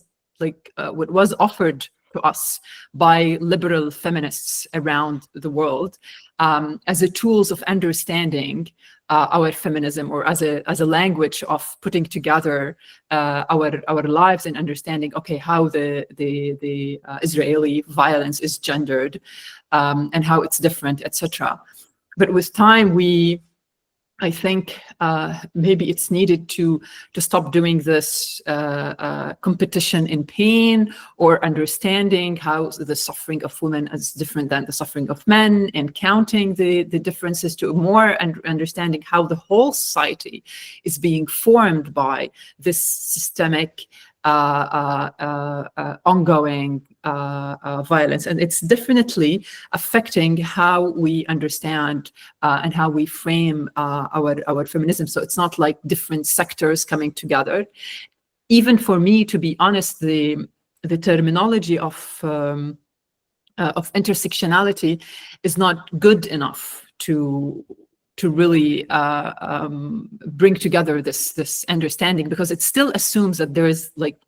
offered to us by liberal feminists around the world as a tools of understanding our feminism, or as a language of putting together our lives and understanding, okay, how the Israeli violence is gendered and how it's different, etc. But with time, we I think maybe it's needed to stop doing this competition in pain, or understanding how the suffering of women is different than the suffering of men, and counting the differences, to more understanding how the whole society is being formed by this systemic ongoing violence. And it's definitely affecting how we understand and how we frame our feminism. So it's not like different sectors coming together. Even for me, to be honest, the terminology of intersectionality is not good enough to really bring together this understanding, because it still assumes that there is like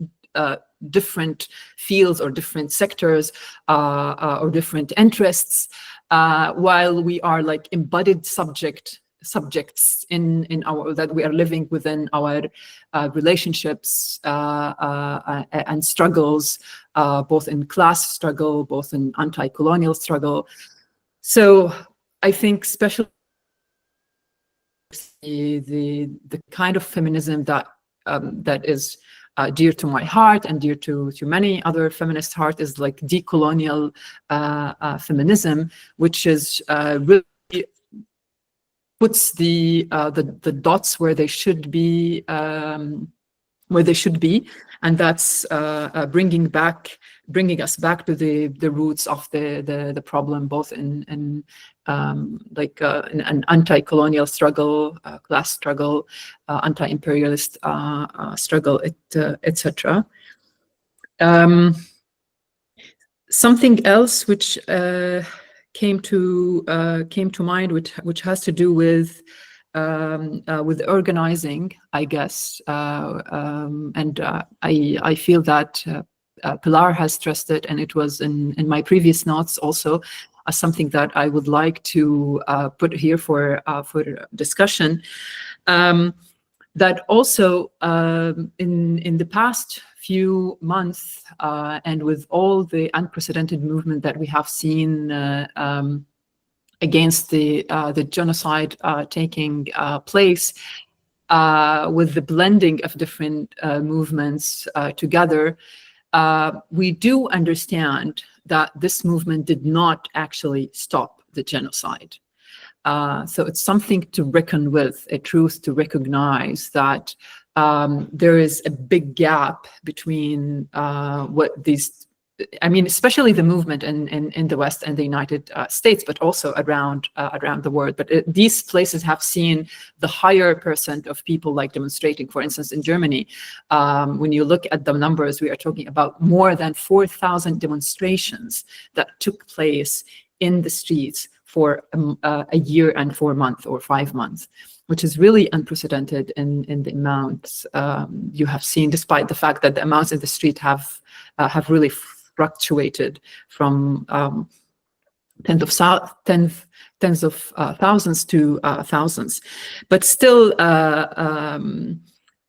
different fields or different sectors or different interests, while we are like embodied subjects in our, that we are living within our relationships and struggles, both in class struggle, both in anti-colonial struggle. So I think especially the kind of feminism that is dear to my heart and dear to many other feminist heart is like decolonial feminism, which is really puts the dots where they should be, and that's bringing us back to the roots of the problem, both in an anti-colonial struggle, class struggle, anti-imperialist struggle, etc. Something else which came to mind, which has to do with organizing, I guess, and I feel that Pilar has stressed it, and it was in my previous notes also, something that I would like to put here for discussion. That also in the past few months, and with all the unprecedented movement that we have seen against the genocide taking place, with the blending of different movements together, we do understand that this movement did not actually stop the genocide. So it's something to reckon with, a truth to recognize that there is a big gap between what these, I mean, especially the movement in the West and the United States, but also around the world. But these places have seen the higher percent of people like demonstrating. For instance, in Germany, when you look at the numbers, we are talking about more than 4,000 demonstrations that took place in the streets for a year and 4 months or 5 months, which is really unprecedented in the amounts you have seen, despite the fact that the amounts in the street have really fluctuated from tens of thousands to thousands. But still,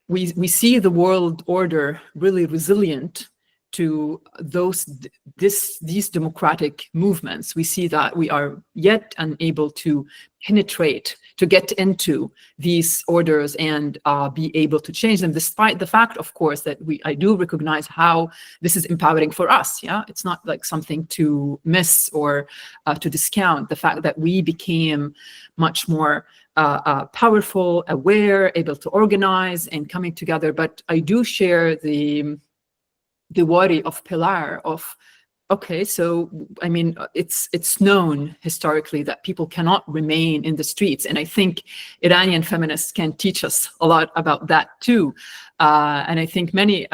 we see the world order really resilient to these democratic movements. We see that we are yet unable to penetrate, to get into these orders and be able to change them, despite the fact, of course, that I do recognize how this is empowering for us. Yeah, it's not like something to miss or to discount, the fact that we became much more powerful, aware, able to organize and coming together. But I do share the worry of Pilar of, okay, so I mean, it's known historically that people cannot remain in the streets, and I think Iranian feminists can teach us a lot about that too. And I think many,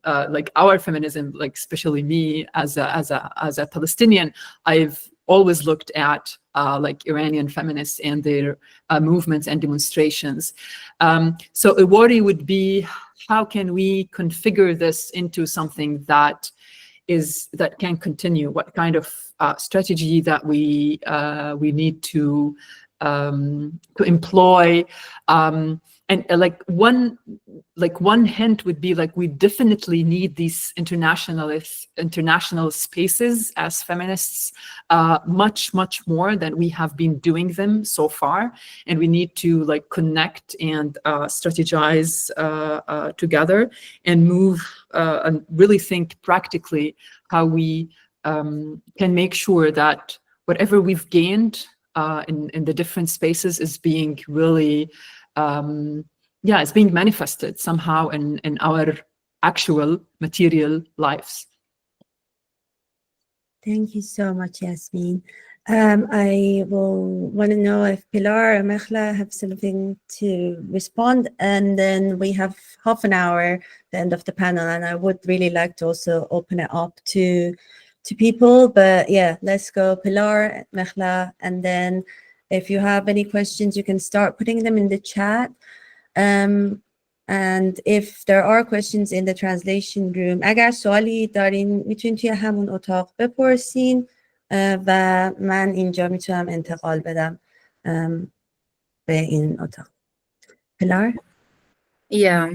like our feminism, like especially me as a Palestinian, I've always looked at like Iranian feminists and their movements and demonstrations. So a worry would be, how can we configure this into something that can continue? What kind of strategy that we need to employ. And one hint would be like, we definitely need these international spaces as feminists, much more than we have been doing them so far. And we need to like connect and strategize together and move and really think practically how we can make sure that whatever we've gained in the different spaces is being really it's being manifested somehow in our actual material lives. Thank you so much, Yasmin. I will want to know if Pilar or Mechla have something to respond, and then we have half an hour, the end of the panel, and I would really like to also open it up to people. But yeah, let's go Pilar, Mechla, and then if you have any questions, you can start putting them in the chat. And if there are questions in the translation room, اگر سوالی دارین میتونین توی همون اتاق بپرسین و من اینجا میتونم انتقال بدم به این اتاق. Pilar? Yeah,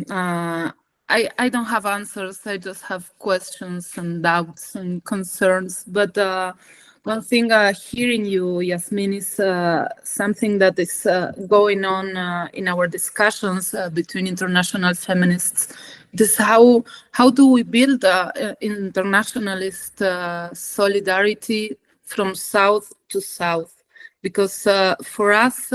I don't have answers. I just have questions and doubts and concerns. But one thing hearing you, Yasmin, is something that is going on in our discussions between international feminists. This how do we build internationalist solidarity from south to south? Because for us,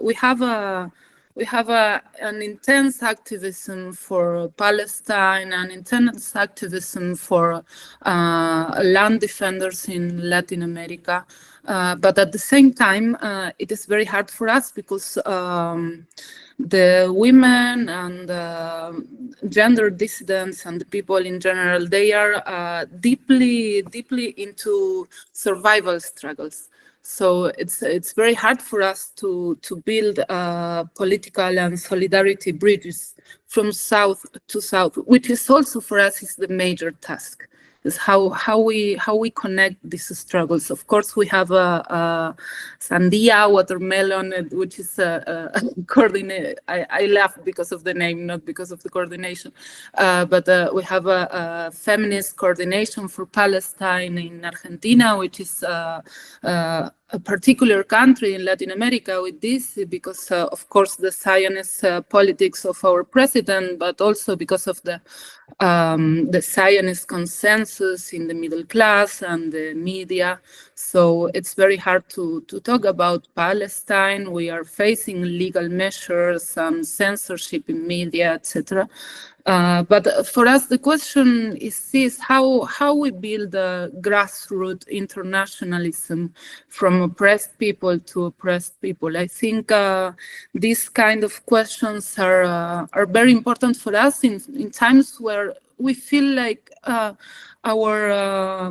we have an intense activism for Palestine, an intense activism for land defenders in Latin America. But at the same time, it is very hard for us because the women and gender dissidents and the people in general, they are deeply into survival struggles. So it's very hard for us to build political and solidarity bridges from south to south, which is also for us is the major task. Is how we connect these struggles. Of course, we have a sandia, watermelon, which is coordinate. I laugh because of the name, not because of the coordination. But we have a feminist coordination for Palestine in Argentina, which is a particular country in Latin America with this, because of course the Zionist politics of our president, but also because of the Zionist consensus in the middle class and the media. So it's very hard to talk about Palestine. We are facing legal measures and censorship in media, etc. But for us, the question is this: how we build a grassroots internationalism from oppressed people to oppressed people. I think these kind of questions are very important for us in times where we feel like our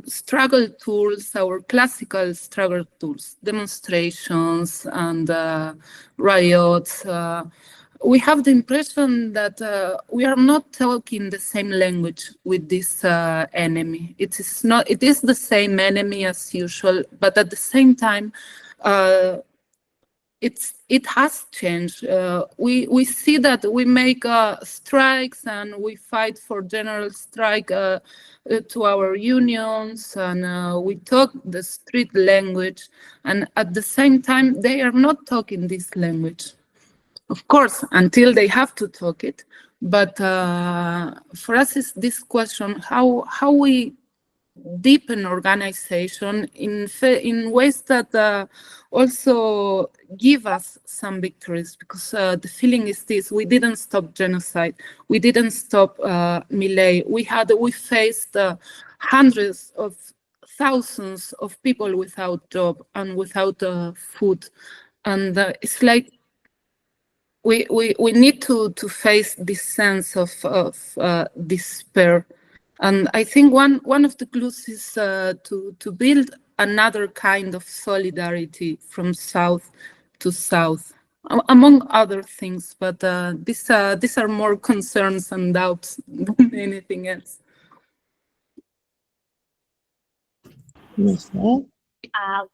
struggle tools, our classical struggle tools, demonstrations and riots, we have the impression that we are not talking the same language with this enemy. It is the same enemy as usual, but at the same time, it has changed. We see that we make strikes and we fight for general strike to our unions, and we talk the street language, and at the same time they are not talking this language. Of course, until they have to talk it. But for us, is this question: how we deepen organization in ways that also give us some victories, because the feeling is this: we didn't stop genocide, we didn't stop Millet. We faced hundreds of thousands of people without job and without food, and it's like we need to face this sense of despair. And I think one of the clues is to build another kind of solidarity from south to south, among other things. But these are more concerns and doubts than anything else.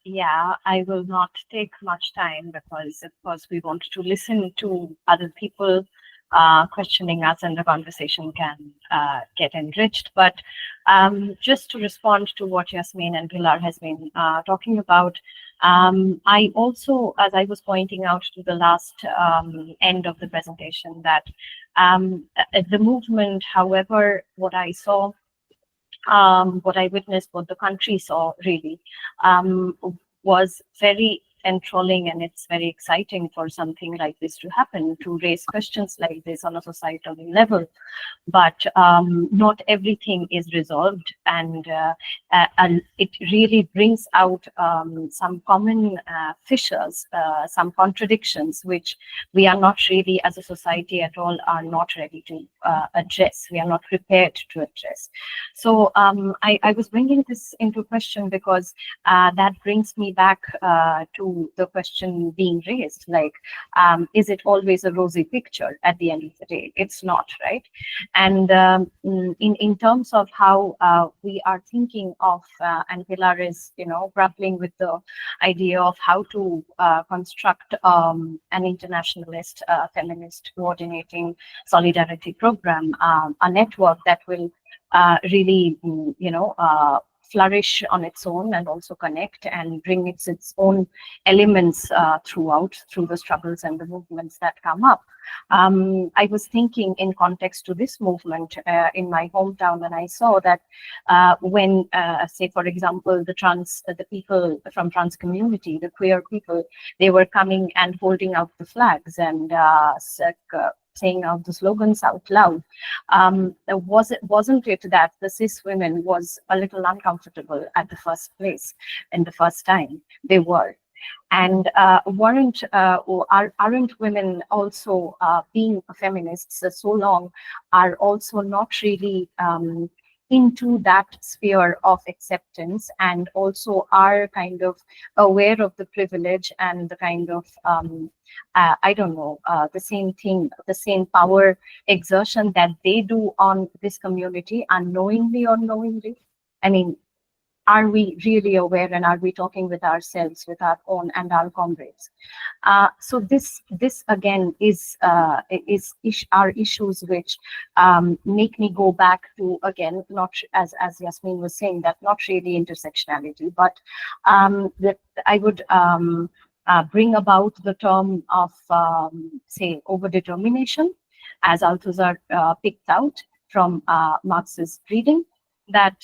Yeah, I will not take much time because, of course, we want to listen to other people questioning us, and the conversation can get enriched. But just to respond to what Yasmin and Pilar has been talking about, I also, as I was pointing out to the last end of the presentation, that the movement, however, what I saw, what I witnessed, what the country saw really, was very enthralling, and it's very exciting for something like this to happen, to raise questions like this on a societal level. But not everything is resolved, and it really brings out some common fissures, some contradictions, which we are not really, as a society at all, are not ready to address. We are not prepared to address. So I was bringing this into question because that brings me back to the question being raised, like, is it always a rosy picture at the end of the day? It's not, right? And in terms of how we are thinking of, and Pilar is, grappling with the idea of how to construct an internationalist, feminist coordinating solidarity program, a network that will really, flourish on its own and also connect and bring its own elements through the struggles and the movements that come up. I was thinking in context to this movement in my hometown, and I saw that when, say, for example, the people from trans community, the queer people, they were coming and holding out the flags and saying out the slogans out loud. Wasn't it that the cis women was a little uncomfortable at the first place, in the first time they were? And aren't women also being feminists so long, are also not really into that sphere of acceptance, and also are kind of aware of the privilege and the kind of the same thing, the same power exertion that they do on this community, unknowingly or knowingly. I mean, are we really aware, and are we talking with ourselves, with our own and our comrades? So this again is our issues which make me go back to, again, not as Yasmin was saying, that not really intersectionality, but that I would bring about the term of say overdetermination, as Althusser picked out from Marx's reading. That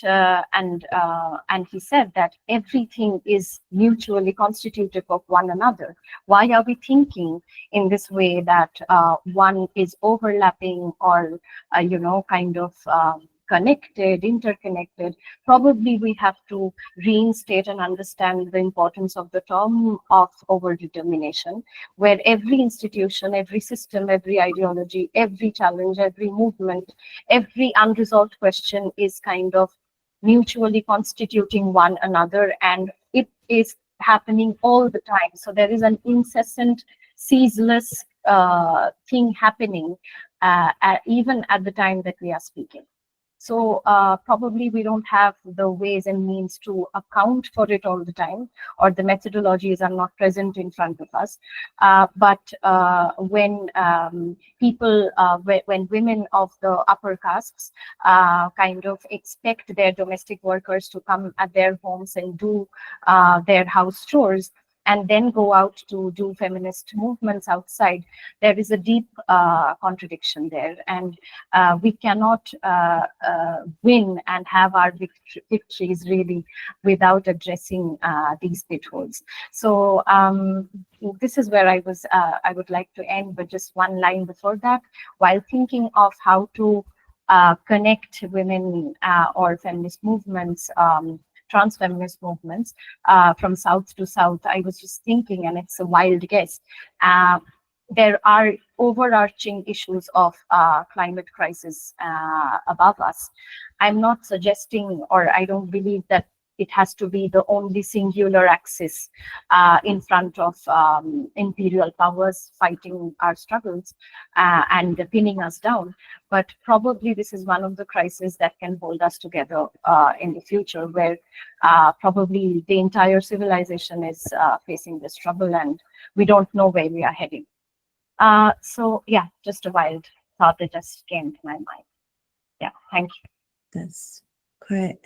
and he said that everything is mutually constitutive of one another. Why are we thinking in this way that one is overlapping or kind of connected, interconnected? Probably we have to reinstate and understand the importance of the term of overdetermination, where every institution, every system, every ideology, every challenge, every movement, every unresolved question is kind of mutually constituting one another, and it is happening all the time. So there is an incessant, ceaseless thing happening even at the time that we are speaking. So probably we don't have the ways and means to account for it all the time, or the methodologies are not present in front of us. But when people, when women of the upper castes kind of expect their domestic workers to come at their homes and do their house chores, and then go out to do feminist movements outside, there is a deep contradiction there. And we cannot win and have our victories really without addressing these pitfalls. So this is where I would like to end, but just one line before that, while thinking of how to connect women or feminist movements, trans feminist movements from south to south, I was just thinking, and it's a wild guess, there are overarching issues of climate crisis above us. I'm not suggesting, or I don't believe that it has to be the only singular axis in front of imperial powers fighting our struggles and pinning us down. But probably this is one of the crises that can hold us together in the future, where probably the entire civilization is facing this trouble and we don't know where we are heading. So yeah, just a wild thought that just came to my mind. Yeah, thank you. That's quite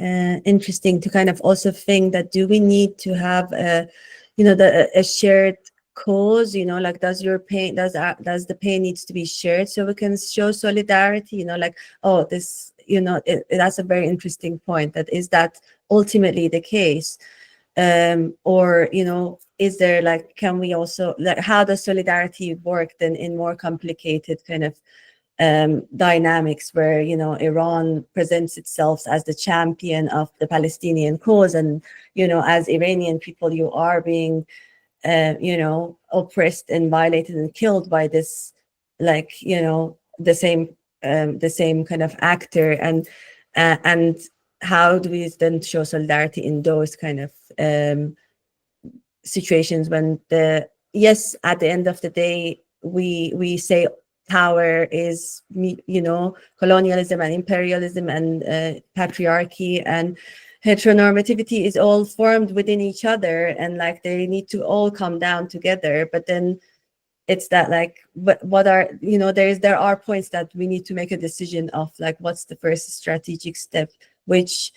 interesting to kind of also think that, do we need to have a shared cause, like does your pain, does the pain needs to be shared so we can show solidarity, like, oh, this, that's a very interesting point. That is that ultimately the case, or is there, like, can we also, like, how does solidarity work then in more complicated kind of dynamics where Iran presents itself as the champion of the Palestinian cause, and as Iranian people you are being oppressed and violated and killed by this, like, the same kind of actor, and how do we then show solidarity in those kind of situations when yes, at the end of the day we say power is colonialism and imperialism and patriarchy and heteronormativity is all formed within each other, and like they need to all come down together. But then it's that, like, what are there are points that we need to make a decision of, like, what's the first strategic step, which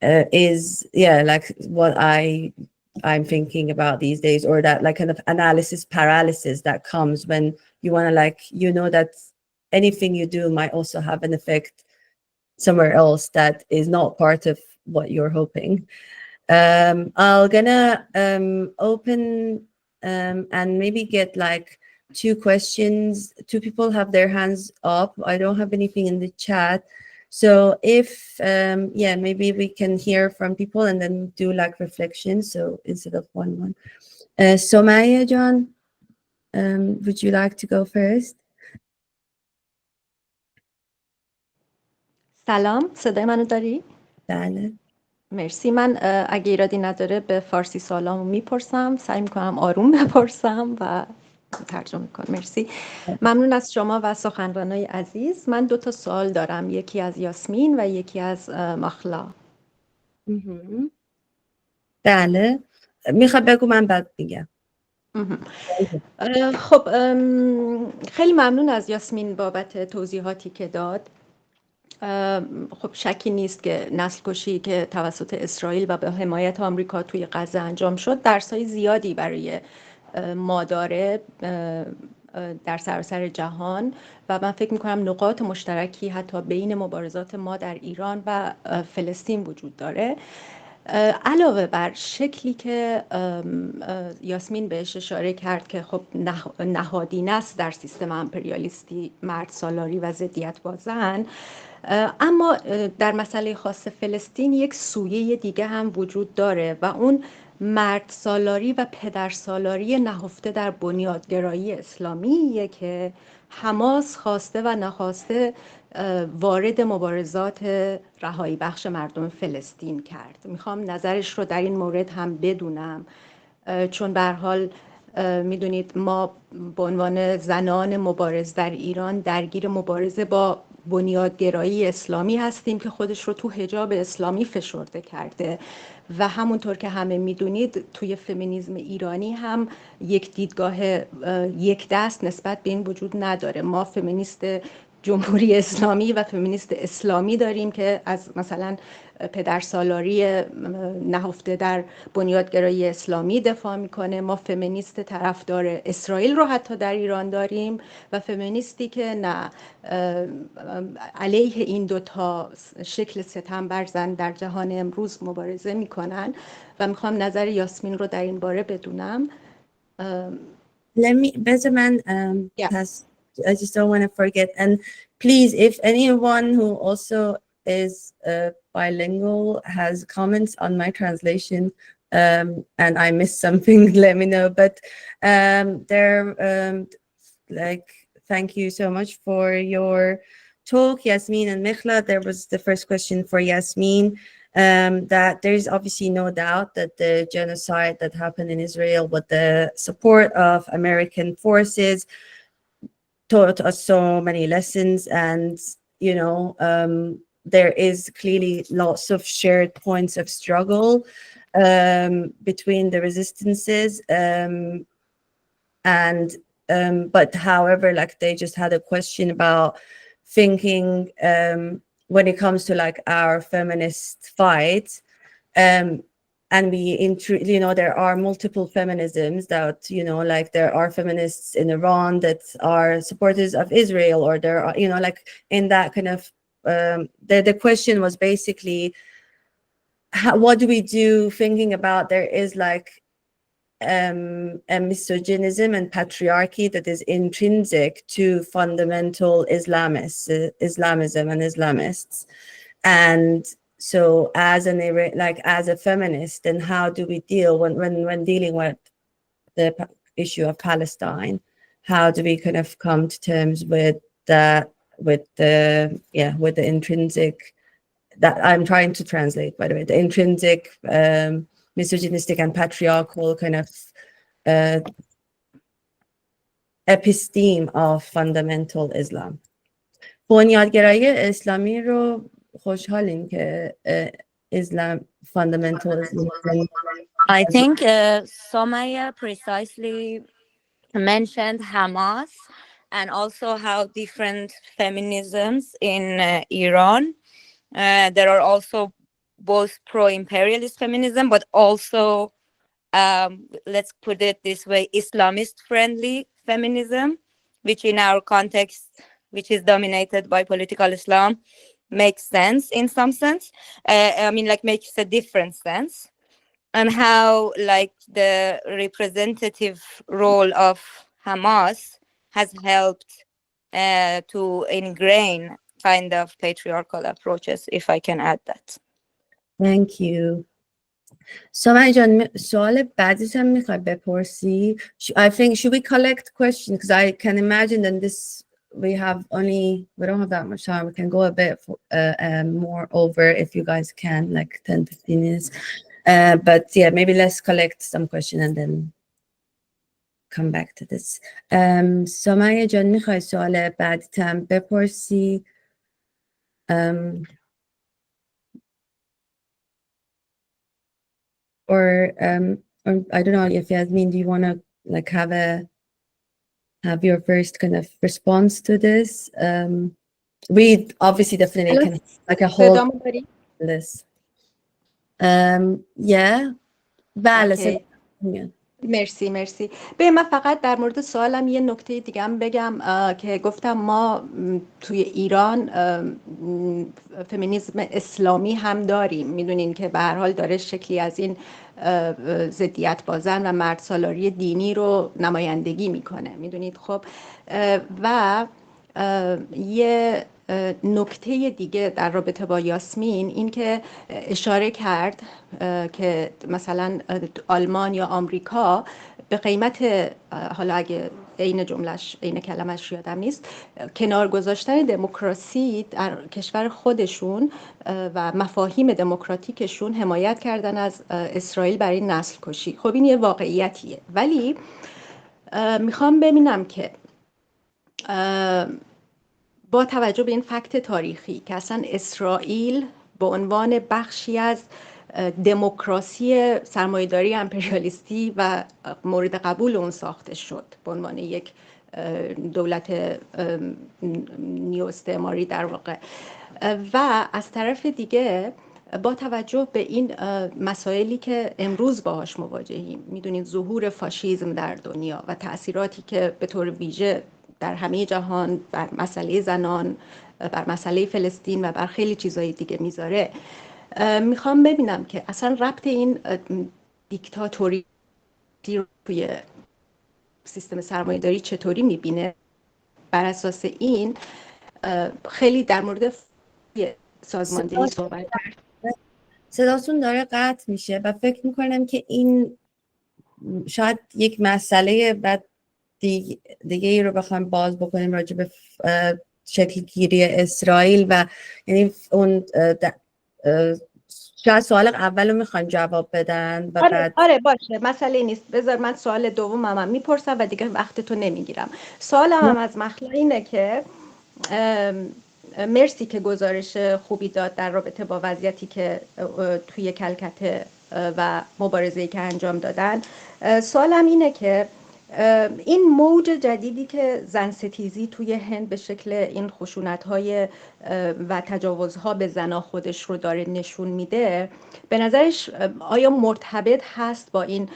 is like what I'm thinking about these days, or that, like, kind of analysis paralysis that comes when you want to, like, that anything you do might also have an effect somewhere else that is not part of what you're hoping. I'm gonna open and maybe get like 2 questions. 2 people have their hands up. I don't have anything in the chat. So if, maybe we can hear from people and then do like reflections. So instead of one. Somaya John, would you like to go first? سلام، صدای منو داری؟ بله. مرسی. من اگه ایرادی نداره به فارسی سوالامو میپرسم، سعی میکنم آروم بپرسم و ترجمه میکنم. مرسی. ممنون از شما و سخنرانای عزیز. من 2 تا سوال دارم، یکی از یاسمین و یکی از مخلا. بله. میخواد بگو من بعد میگم. خب خیلی ممنون از یاسمین بابت توضیحاتی که داد. خب شکی نیست که نسل کشی که توسط اسرائیل و به حمایت آمریکا توی غزه انجام شد درسای زیادی برای ما داره در سراسر جهان، و من فکر میکنم نقاط مشترکی حتی بین مبارزات ما در ایران و فلسطین وجود داره. علاوه بر شکلی که یاسمین بهش اشاره کرد که خب نهادینه است در سیستم امپریالیستی، مرد سالاری و ضدیت با زن، اما در مسئله خاص فلسطین یک سویه دیگه هم وجود داره و اون مرد سالاری و پدر سالاری نهفته در بنیادگرایی اسلامیه که حماس خواسته و نخواسته وارد مبارزات رهایی بخش مردم فلسطین کرد. میخوام نظرش رو در این مورد هم بدونم، چون به هر حال میدونید ما به عنوان زنان مبارز در ایران درگیر مبارزه با بنیادگرایی اسلامی هستیم که خودش رو تو حجاب اسلامی فشرده کرده، و همونطور که همه میدونید توی فمینیسم ایرانی هم یک دیدگاه یک دست نسبت به این وجود نداره. ما فمینیست جمهوری اسلامی و فمینیست اسلامی داریم که از مثلا پدرسالاری نهفته در بنیادگرایی اسلامی دفاع میکنه. ما فمینیست طرفدار اسرائیل رو حتی در ایران داریم و فمینیستی که نه علیه این 2 تا شکل ستم بر زن در جهان امروز مبارزه میکنن، و میخوام نظر یاسمین رو در این باره بدونم. I just don't want to forget. And please, if anyone who also is bilingual has comments on my translation, and I missed something, let me know. But thank you so much for your talk, Yasmin and Mkhla. There was the first question for Yasmin. that there is obviously no doubt that the genocide that happened in Israel with the support of American forces taught us so many lessons, and there is clearly lots of shared points of struggle between the resistances, but however, like, they just had a question about thinking when it comes to like our feminist fight, and there are multiple feminisms that, like there are feminists in Iran that are supporters of Israel, or there are, like in that kind of, the question was basically, what do we do thinking about there is like a misogynism and patriarchy that is intrinsic to fundamental Islamism and Islamists. And so as a feminist, then how do we deal when dealing with the issue of Palestine? How do we kind of come to terms with the intrinsic, that I'm trying to translate, by the way, the intrinsic misogynistic and patriarchal kind of episteme of fundamental Islam. بنیادگرایی اسلامی رو خوشحالیم که Islam, fundamental Islam. I think Somaya precisely mentioned Hamas and also how different feminisms in Iran. There are also both pro-imperialist feminism, but also, let's put it this way, Islamist-friendly feminism, which in our context, which is dominated by political Islam, makes sense in some sense. Makes a different sense. And how, like, the representative role of Hamas has helped to ingrain kind of patriarchal approaches, if I can add that. Thank you. سامعی جان، سوال بعدیش هم میخوای بپرسی؟ I think, should we collect questions? Because I can imagine that we don't have that much time. We can go a bit more over if you guys can, like 10-15 minutes. But yeah, maybe let's collect some questions and then come back to this. سامعی جان، میخوای سوال بعدیت هم بپرسی؟ Or I don't know if Yasmin, do you want to like have your first kind of response to this? We obviously definitely can like a whole this. Yeah. Okay. مرسی. به من فقط در مورد سوالم یه نکته دیگه هم بگم که گفتم ما توی ایران فمینیسم اسلامی هم داریم. میدونین که به هر حال داره شکلی از این ضدیت با زن و مرد سالاری دینی رو نمایندگی میکنه. میدونید خب. و یه نکته دیگه در رابطه با یاسمین این که اشاره کرد که مثلا آلمان یا آمریکا به قیمت، حالا اگه عین کلمش یادم نیست، کنار گذاشتن دموکراسی در کشور خودشون و مفاهیم دموکراتیکشون حمایت کردن از اسرائیل برای نسل کشی. خب این یه واقعیتیه، ولی میخوام ببینم که با توجه به این فکت تاریخی که اصلا اسرائیل به عنوان بخشی از دموکراسی سرمایه‌داری امپریالیستی و مورد قبول اون ساخته شد به عنوان یک دولت نیو استعماری در واقع، و از طرف دیگه با توجه به این مسائلی که امروز باهاش مواجهیم، میدونید ظهور فاشیسم در دنیا و تأثیراتی که به طور ویژه در همه جهان بر مسئله زنان، بر مسئله فلسطین و بر خیلی چیزهای دیگه میذاره، میخوام ببینم که اصلا ربط این دیکتاتوری رو توی سیستم سرمایه‌داری چطوری میبینه. بر اساس این خیلی در مورد سازماندهی صحبت کرد. صداتون داره قطع میشه و فکر میکنم که این شاید یک مسئله بعد دیگه ای رو بخوایم باز بکنیم راجع به شکل گیری اسرائیل و یعنی اون شاید سوال اول رو میخوایم جواب بدن و آره بعد آره باشه، مسئله نیست. بذار من سوال دومم میپرسم و دیگه وقت تو نمیگیرم. سوالم هم از مخلا اینه که مرسی که گزارش خوبی داد در رابطه با وضعیتی که توی کلکته و مبارزه‌ای که انجام دادن. سوالم اینه که این موج جدیدی که زن ستیزی توی هند به شکل این خشونت‌های و تجاوزها به زنها خودش رو داره نشون میده، به نظرش آیا مرتبط هست با این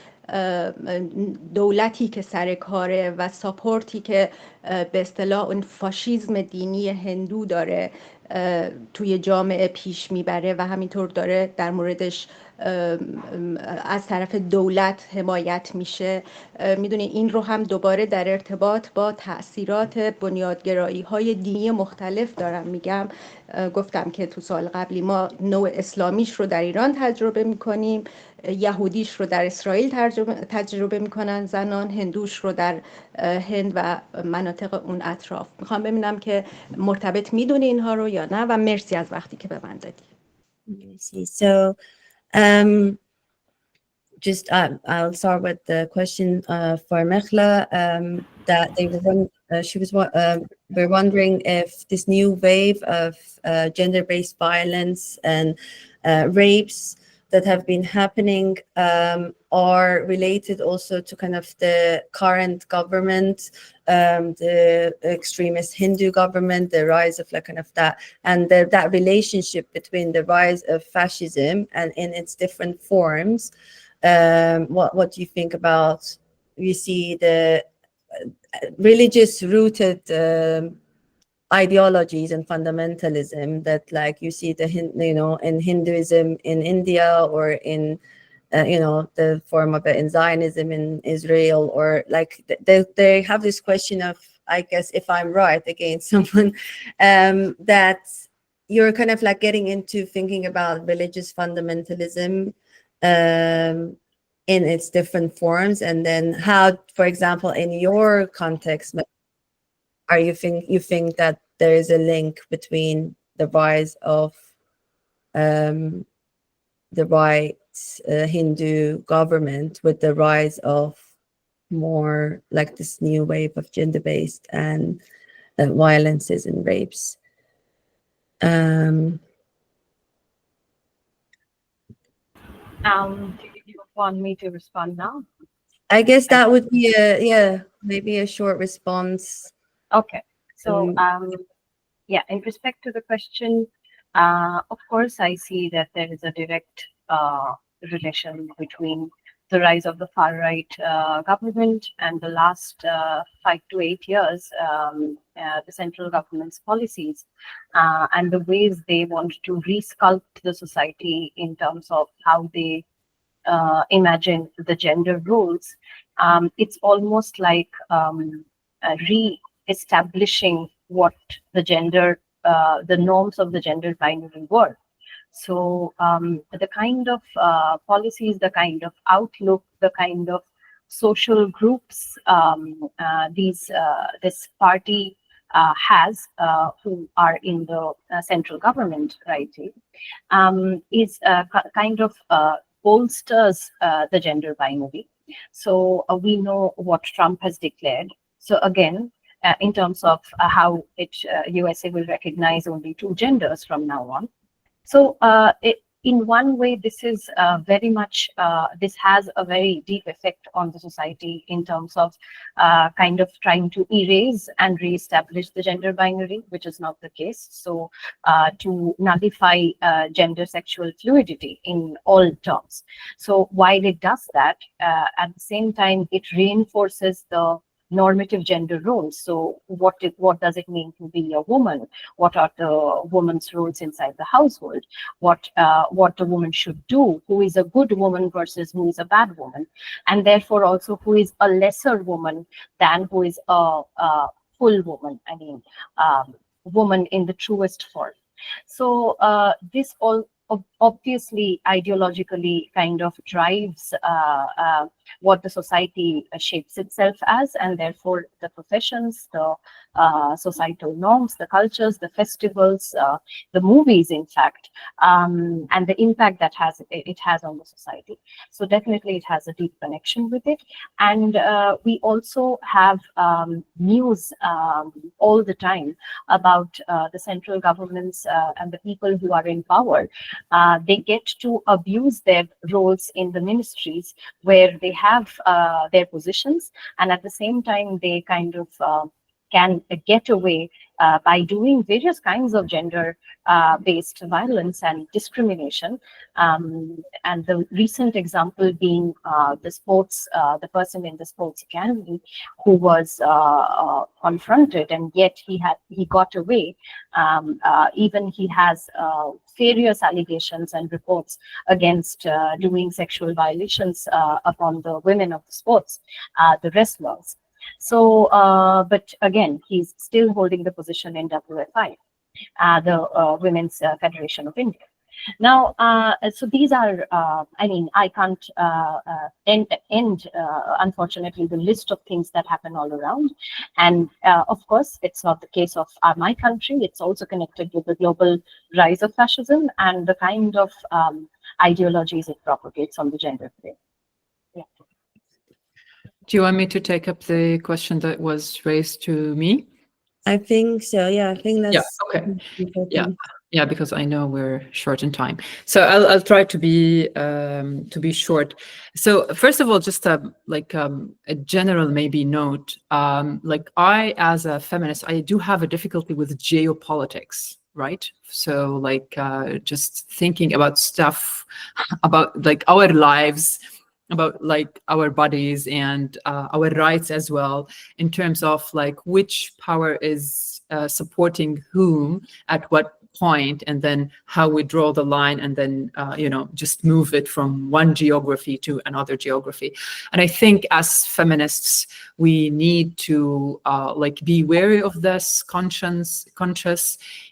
دولتی که سر کاره و ساپورتی که به اصطلاح اون فاشیسم دینی هندو داره توی جامعه پیش میبره و همینطور داره در موردش از طرف دولت حمایت میشه؟ میدونی این رو هم دوباره در ارتباط با تأثیرات بنیادگرایی های دینی مختلف دارم میگم. گفتم که تو سال قبلی ما نوع اسلامیش رو در ایران تجربه میکنیم، یهودیش رو در اسرائیل تجربه میکنن زنان، هندوش رو در هند و مناطق اون اطراف. میخوام ببینم که مرتبط میدونی اینها رو یا نه، و مرسی از وقتی که به من دادی. So just I'll start with the question for Mechla, that they were she was we're wondering if this new wave of gender-based violence and rapes that have been happening are related also to kind of the current government, the extremist Hindu government, the rise of like kind of that, and that relationship between the rise of fascism and in its different forms. What do you think about? You see the religious rooted ideologies and fundamentalism that, like, you see in Hinduism in India, or in the form of in Zionism in Israel, or like they have this question of, I guess, if I'm right, against someone, that you're kind of like getting into thinking about religious fundamentalism in its different forms, and then how, for example, in your context, are you think that there is a link between the rise of the right Hindu government with the rise of more like this new wave of gender-based and violences and rapes? Do you want me to respond now? I guess that would be maybe a short response. Okay. So yeah, in respect to the question, of course, I see that there is a direct relation between the rise of the far-right government and the last 5 to 8 years, the central government's policies and the ways they want to resculpt the society in terms of how they imagine the gender roles. It's almost like re-establishing what the gender, the norms of the gender binary were. So the kind of policies, the kind of outlook, the kind of social groups this party has, who are in the central government, right, is kind of bolsters the gender binary. So we know what Trump has declared. So again, in terms of how USA will recognize only 2 genders from now on. So in one way, this is very much, this has a very deep effect on the society in terms of kind of trying to erase and reestablish the gender binary, which is not the case. So to nullify gender sexual fluidity in all terms. So while it does that, at the same time, it reinforces the normative gender roles. So what does it mean to be a woman? What are the woman's roles inside the household? What the woman should do? Who is a good woman versus who is a bad woman? And therefore also who is a lesser woman than who is a full woman? I mean, woman in the truest form. So this all obviously ideologically kind of drives what the society shapes itself as, and therefore the professions, the societal norms, the cultures, the festivals, the movies, in fact, and the impact that it has on the society. So definitely it has a deep connection with it. And we also have news all the time about the central governments and the people who are in power. They get to abuse their roles in the ministries where they have their positions, and at the same time they kind of can get away by doing various kinds of gender-based violence and discrimination. And the recent example being the person in the sports academy who was confronted, and yet he got away. Even he has various allegations and reports against doing sexual violations upon the women of the sports, the wrestlers. So, but again, he's still holding the position in WFI, the Women's Federation of India. Now, so these are, I mean, I can't end unfortunately, the list of things that happen all around. And of course, it's not the case of my country. It's also connected with the global rise of fascism and the kind of ideologies it propagates on the gender plane. Yeah. Do you want me to take up the question that was raised to me? I think so. Yeah, I think that's okay. important. Yeah, because I know we're short in time. So I'll try to be short. So first of all, just a general maybe note. Like I, as a feminist, I do have a difficulty with geopolitics, right? So like just thinking about stuff about like our lives, about like our bodies and our rights as well, in terms of like which power is supporting whom at what point, and then how we draw the line, and then just move it from one geography to another geography. And I think as feminists, we need to like be wary of this, conscious,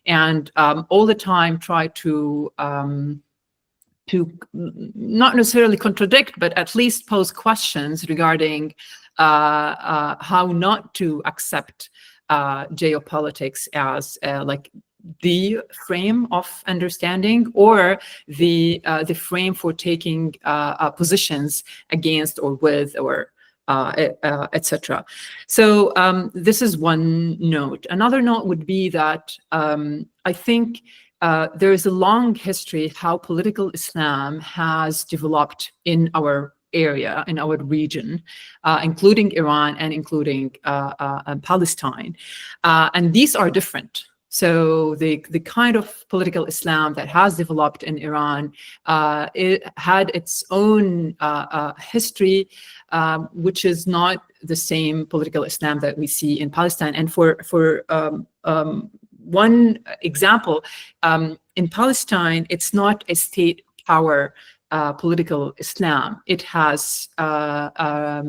and all the time try to not necessarily contradict, but at least pose questions regarding how not to accept geopolitics as like the frame of understanding, or the frame for taking positions against or with or etc. So this is one note. Another note would be that I think there is a long history how political Islam has developed in our area, in our region, including Iran and including Palestine. And these are different. So the kind of political Islam that has developed in Iran, it had its own history, which is not the same political Islam that we see in Palestine. And for one example, in Palestine, it's not a state power political Islam. It has, I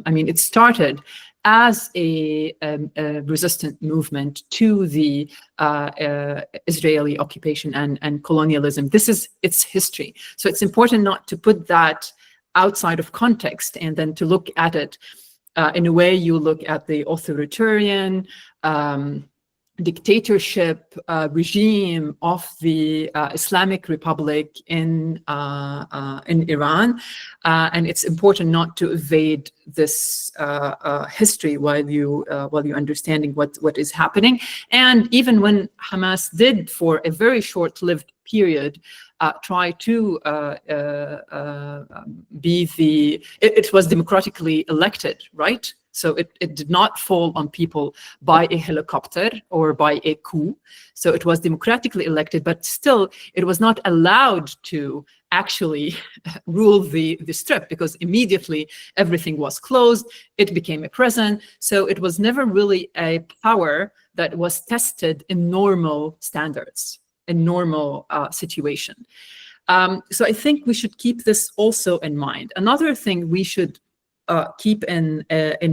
mean, it started as a resistant movement to the Israeli occupation and colonialism. This is its history. So it's important not to put that outside of context, and then to look at it in a way you look at the authoritarian dictatorship regime of the Islamic Republic in Iran, and it's important not to evade this history while you understanding what is happening. And even when Hamas did, for a very short-lived period, try to be it was democratically elected, right? So it did not fall on people by a helicopter or by a coup. So it was democratically elected, but still it was not allowed to actually rule the strip, because immediately everything was closed. It became a prison. So it was never really a power that was tested in normal standards, in normal situation. So I think we should keep this also in mind. Another thing we should keep in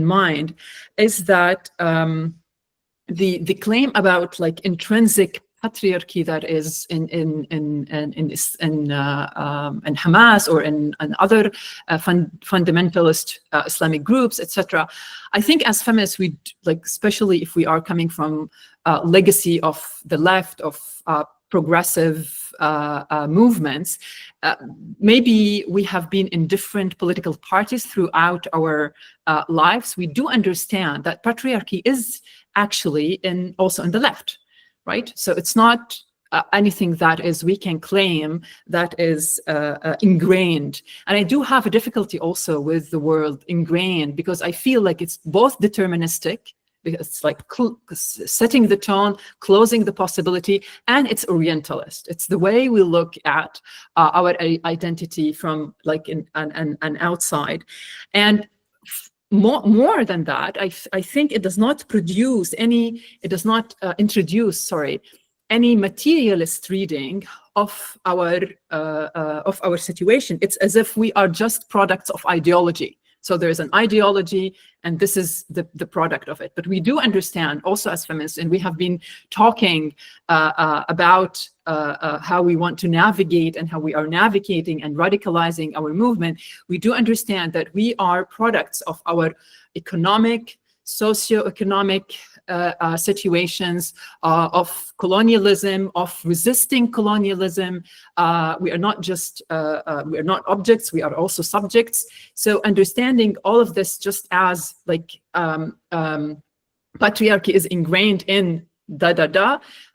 mind is that the claim about like intrinsic patriarchy that is in Hamas or in other fundamentalist Islamic groups, etc. I think as feminists, we like, especially if we are coming from legacy of the left, of progressive movements, maybe we have been in different political parties throughout our lives. We do understand that patriarchy is actually also in the left. Right? So it's not anything that is, we can claim that is ingrained. And I do have a difficulty also with the word ingrained, because I feel like it's both deterministic, because it's like setting the tone, closing the possibility, and it's orientalist. It's the way we look at our identity from like an outside. And more than that, I think it does not introduce any materialist reading of our situation. It's as if we are just products of ideology. So there is an ideology, and this is the product of it. But we do understand also as feminists, and we have been talking about how we want to navigate and how we are navigating and radicalizing our movement. We do understand that we are products of our economic, socio-economic situations, of colonialism, of resisting colonialism. We are not just, we are not objects, we are also subjects. So understanding all of this just as like patriarchy is ingrained in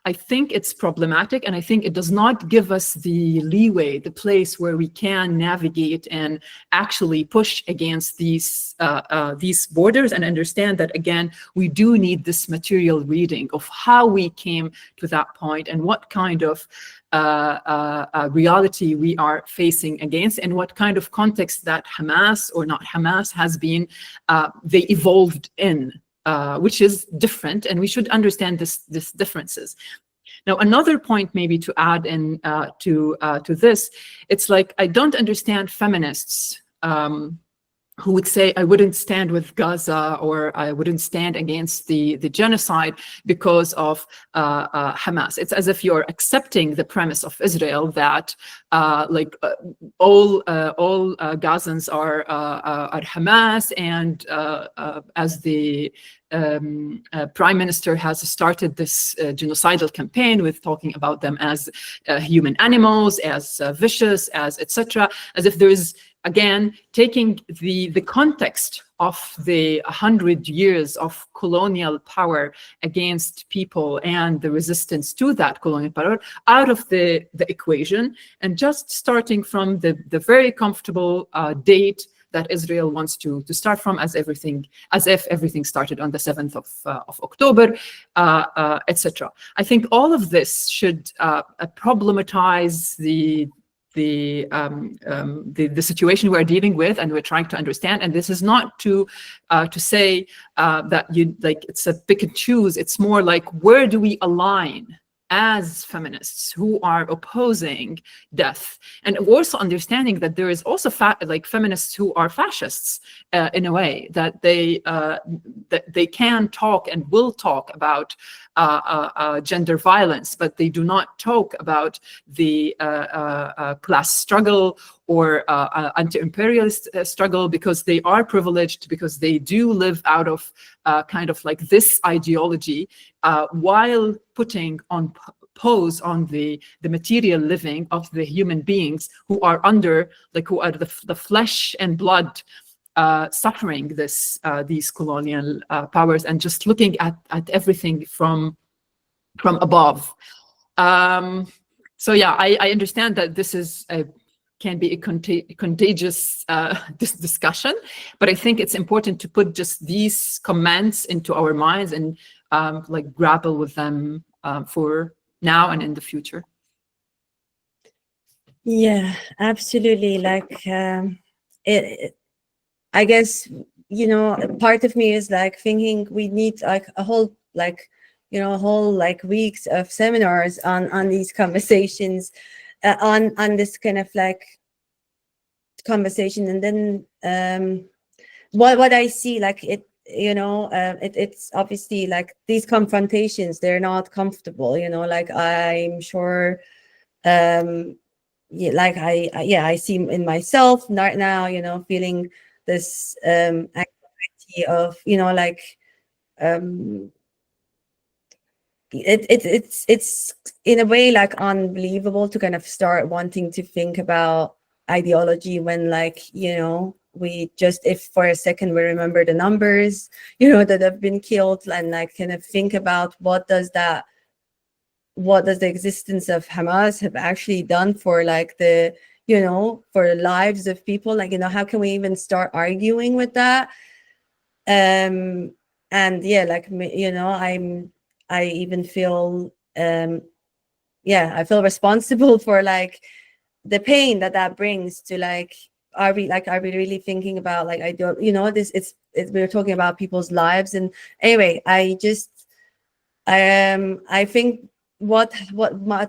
I think it's problematic, and I think it does not give us the leeway, the place where we can navigate and actually push against these borders, and understand that, again, we do need this material reading of how we came to that point and what kind of reality we are facing against, and what kind of context that Hamas or not Hamas has been, they evolved in. Which is different, and we should understand this differences. Now, another point maybe to add in to this, it's like I don't understand feminists who would say, I wouldn't stand with Gaza, or I wouldn't stand against the genocide because of Hamas. It's as if you're accepting the premise of Israel that all Gazans are Hamas, and as the Prime Minister has started this genocidal campaign with talking about them as human animals, as vicious, as etc., as if there is, again, taking the context of the 100 years of colonial power against people and the resistance to that colonial power out of the equation, and just starting from the very comfortable date that Israel wants to start from, as if everything started on the 7th of October, etc. I think all of this should problematize the situation we're dealing with and we're trying to understand. And this is not to say that you like it's a pick and choose. It's more like, where do we align as feminists who are opposing death, and also understanding that there is also feminists who are fascists in a way, that they can talk and will talk about gender violence, but they do not talk about the class struggle or anti-imperialist struggle, because they are privileged, because they do live out of kind of like this ideology, while putting on pose on the material living of the human beings who are under, like, who are the flesh and blood suffering these colonial powers, and just looking at everything from above. So yeah, I understand that this is can be a contagious discussion, but I think it's important to put just these comments into our minds and like grapple with them for now and in the future. Yeah, absolutely. Like I guess, you know, part of me is like thinking we need like a whole weeks of seminars on these conversations, on this kind of like conversation. And then what I see, like you know, it's obviously like these confrontations, they're not comfortable, you know, like I'm sure, yeah, like I see in myself right now, you know, feeling this anxiety of, you know, like it's in a way like unbelievable to kind of start wanting to think about ideology when, like, you know, we just, if for a second we remember the numbers, you know, that have been killed, and like kind of think about what does the existence of Hamas have actually done for like the, you know, for the lives of people, like, you know, how can we even start arguing with that? And yeah, like, you know, I even feel yeah, I feel responsible for like the pain that brings to, like, are we really thinking about, like, I don't, you know, this it's we're talking about people's lives. And anyway, I think what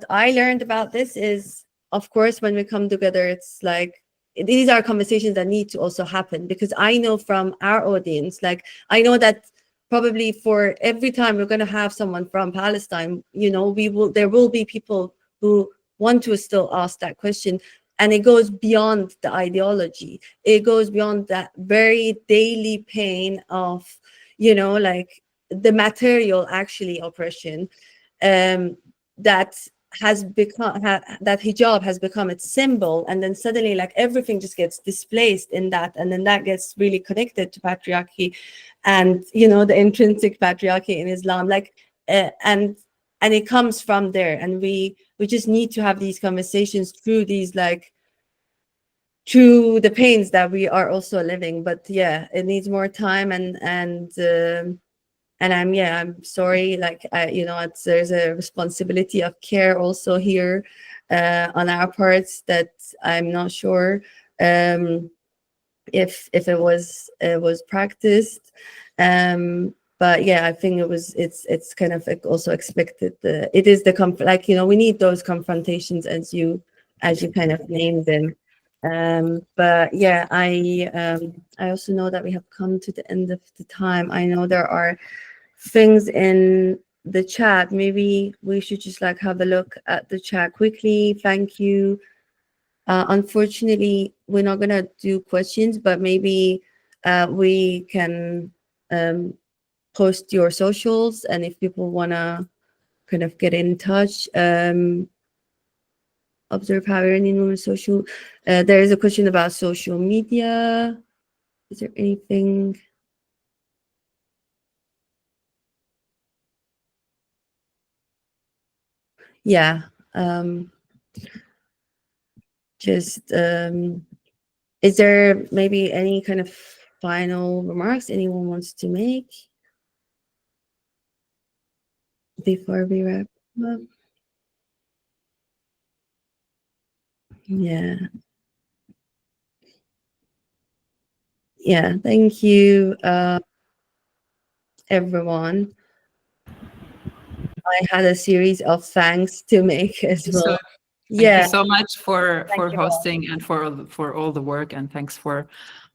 I learned about this is, of course, when we come together, it's like these are conversations that need to also happen, because I know from our audience, like, I know that probably for every time we're going to have someone from Palestine, you know, there will be people who want to still ask that question. And it goes beyond the ideology. It goes beyond that very daily pain of, you know, like the material actually oppression that has become, that hijab has become its symbol. And then suddenly, like, everything just gets displaced in that. And then that gets really connected to patriarchy and, you know, the intrinsic patriarchy in Islam, like, and it comes from there. And we just need to have these conversations through these, like, through the pains that we are also living. But yeah, it needs more time. And I'm sorry, like, you know, there's a responsibility of care also here on our parts that I'm not sure if it was practiced. But yeah, I think it's kind of also expected. It is like, you know, we need those confrontations as you kind of named them. But yeah, I also know that we have come to the end of the time. I know there are things in the chat. Maybe we should just like have a look at the chat quickly. Thank you. Unfortunately, we're not gonna do questions, but maybe we can post your socials, and if people wanna kind of get in touch, observe how any social. There is a question about social media. Is there anything? Yeah. Just is there maybe any kind of final remarks anyone wants to make before we wrap up? Yeah. Yeah, thank you, everyone. I had a series of thanks to make as well. Thank you so much for Thank you all. hosting and for all the work, and thanks for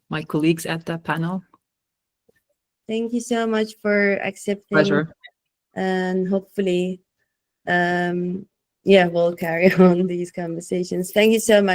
my colleagues at the panel. Thank you so much for accepting. Pleasure. And hopefully, yeah, we'll carry on these conversations. Thank you so much.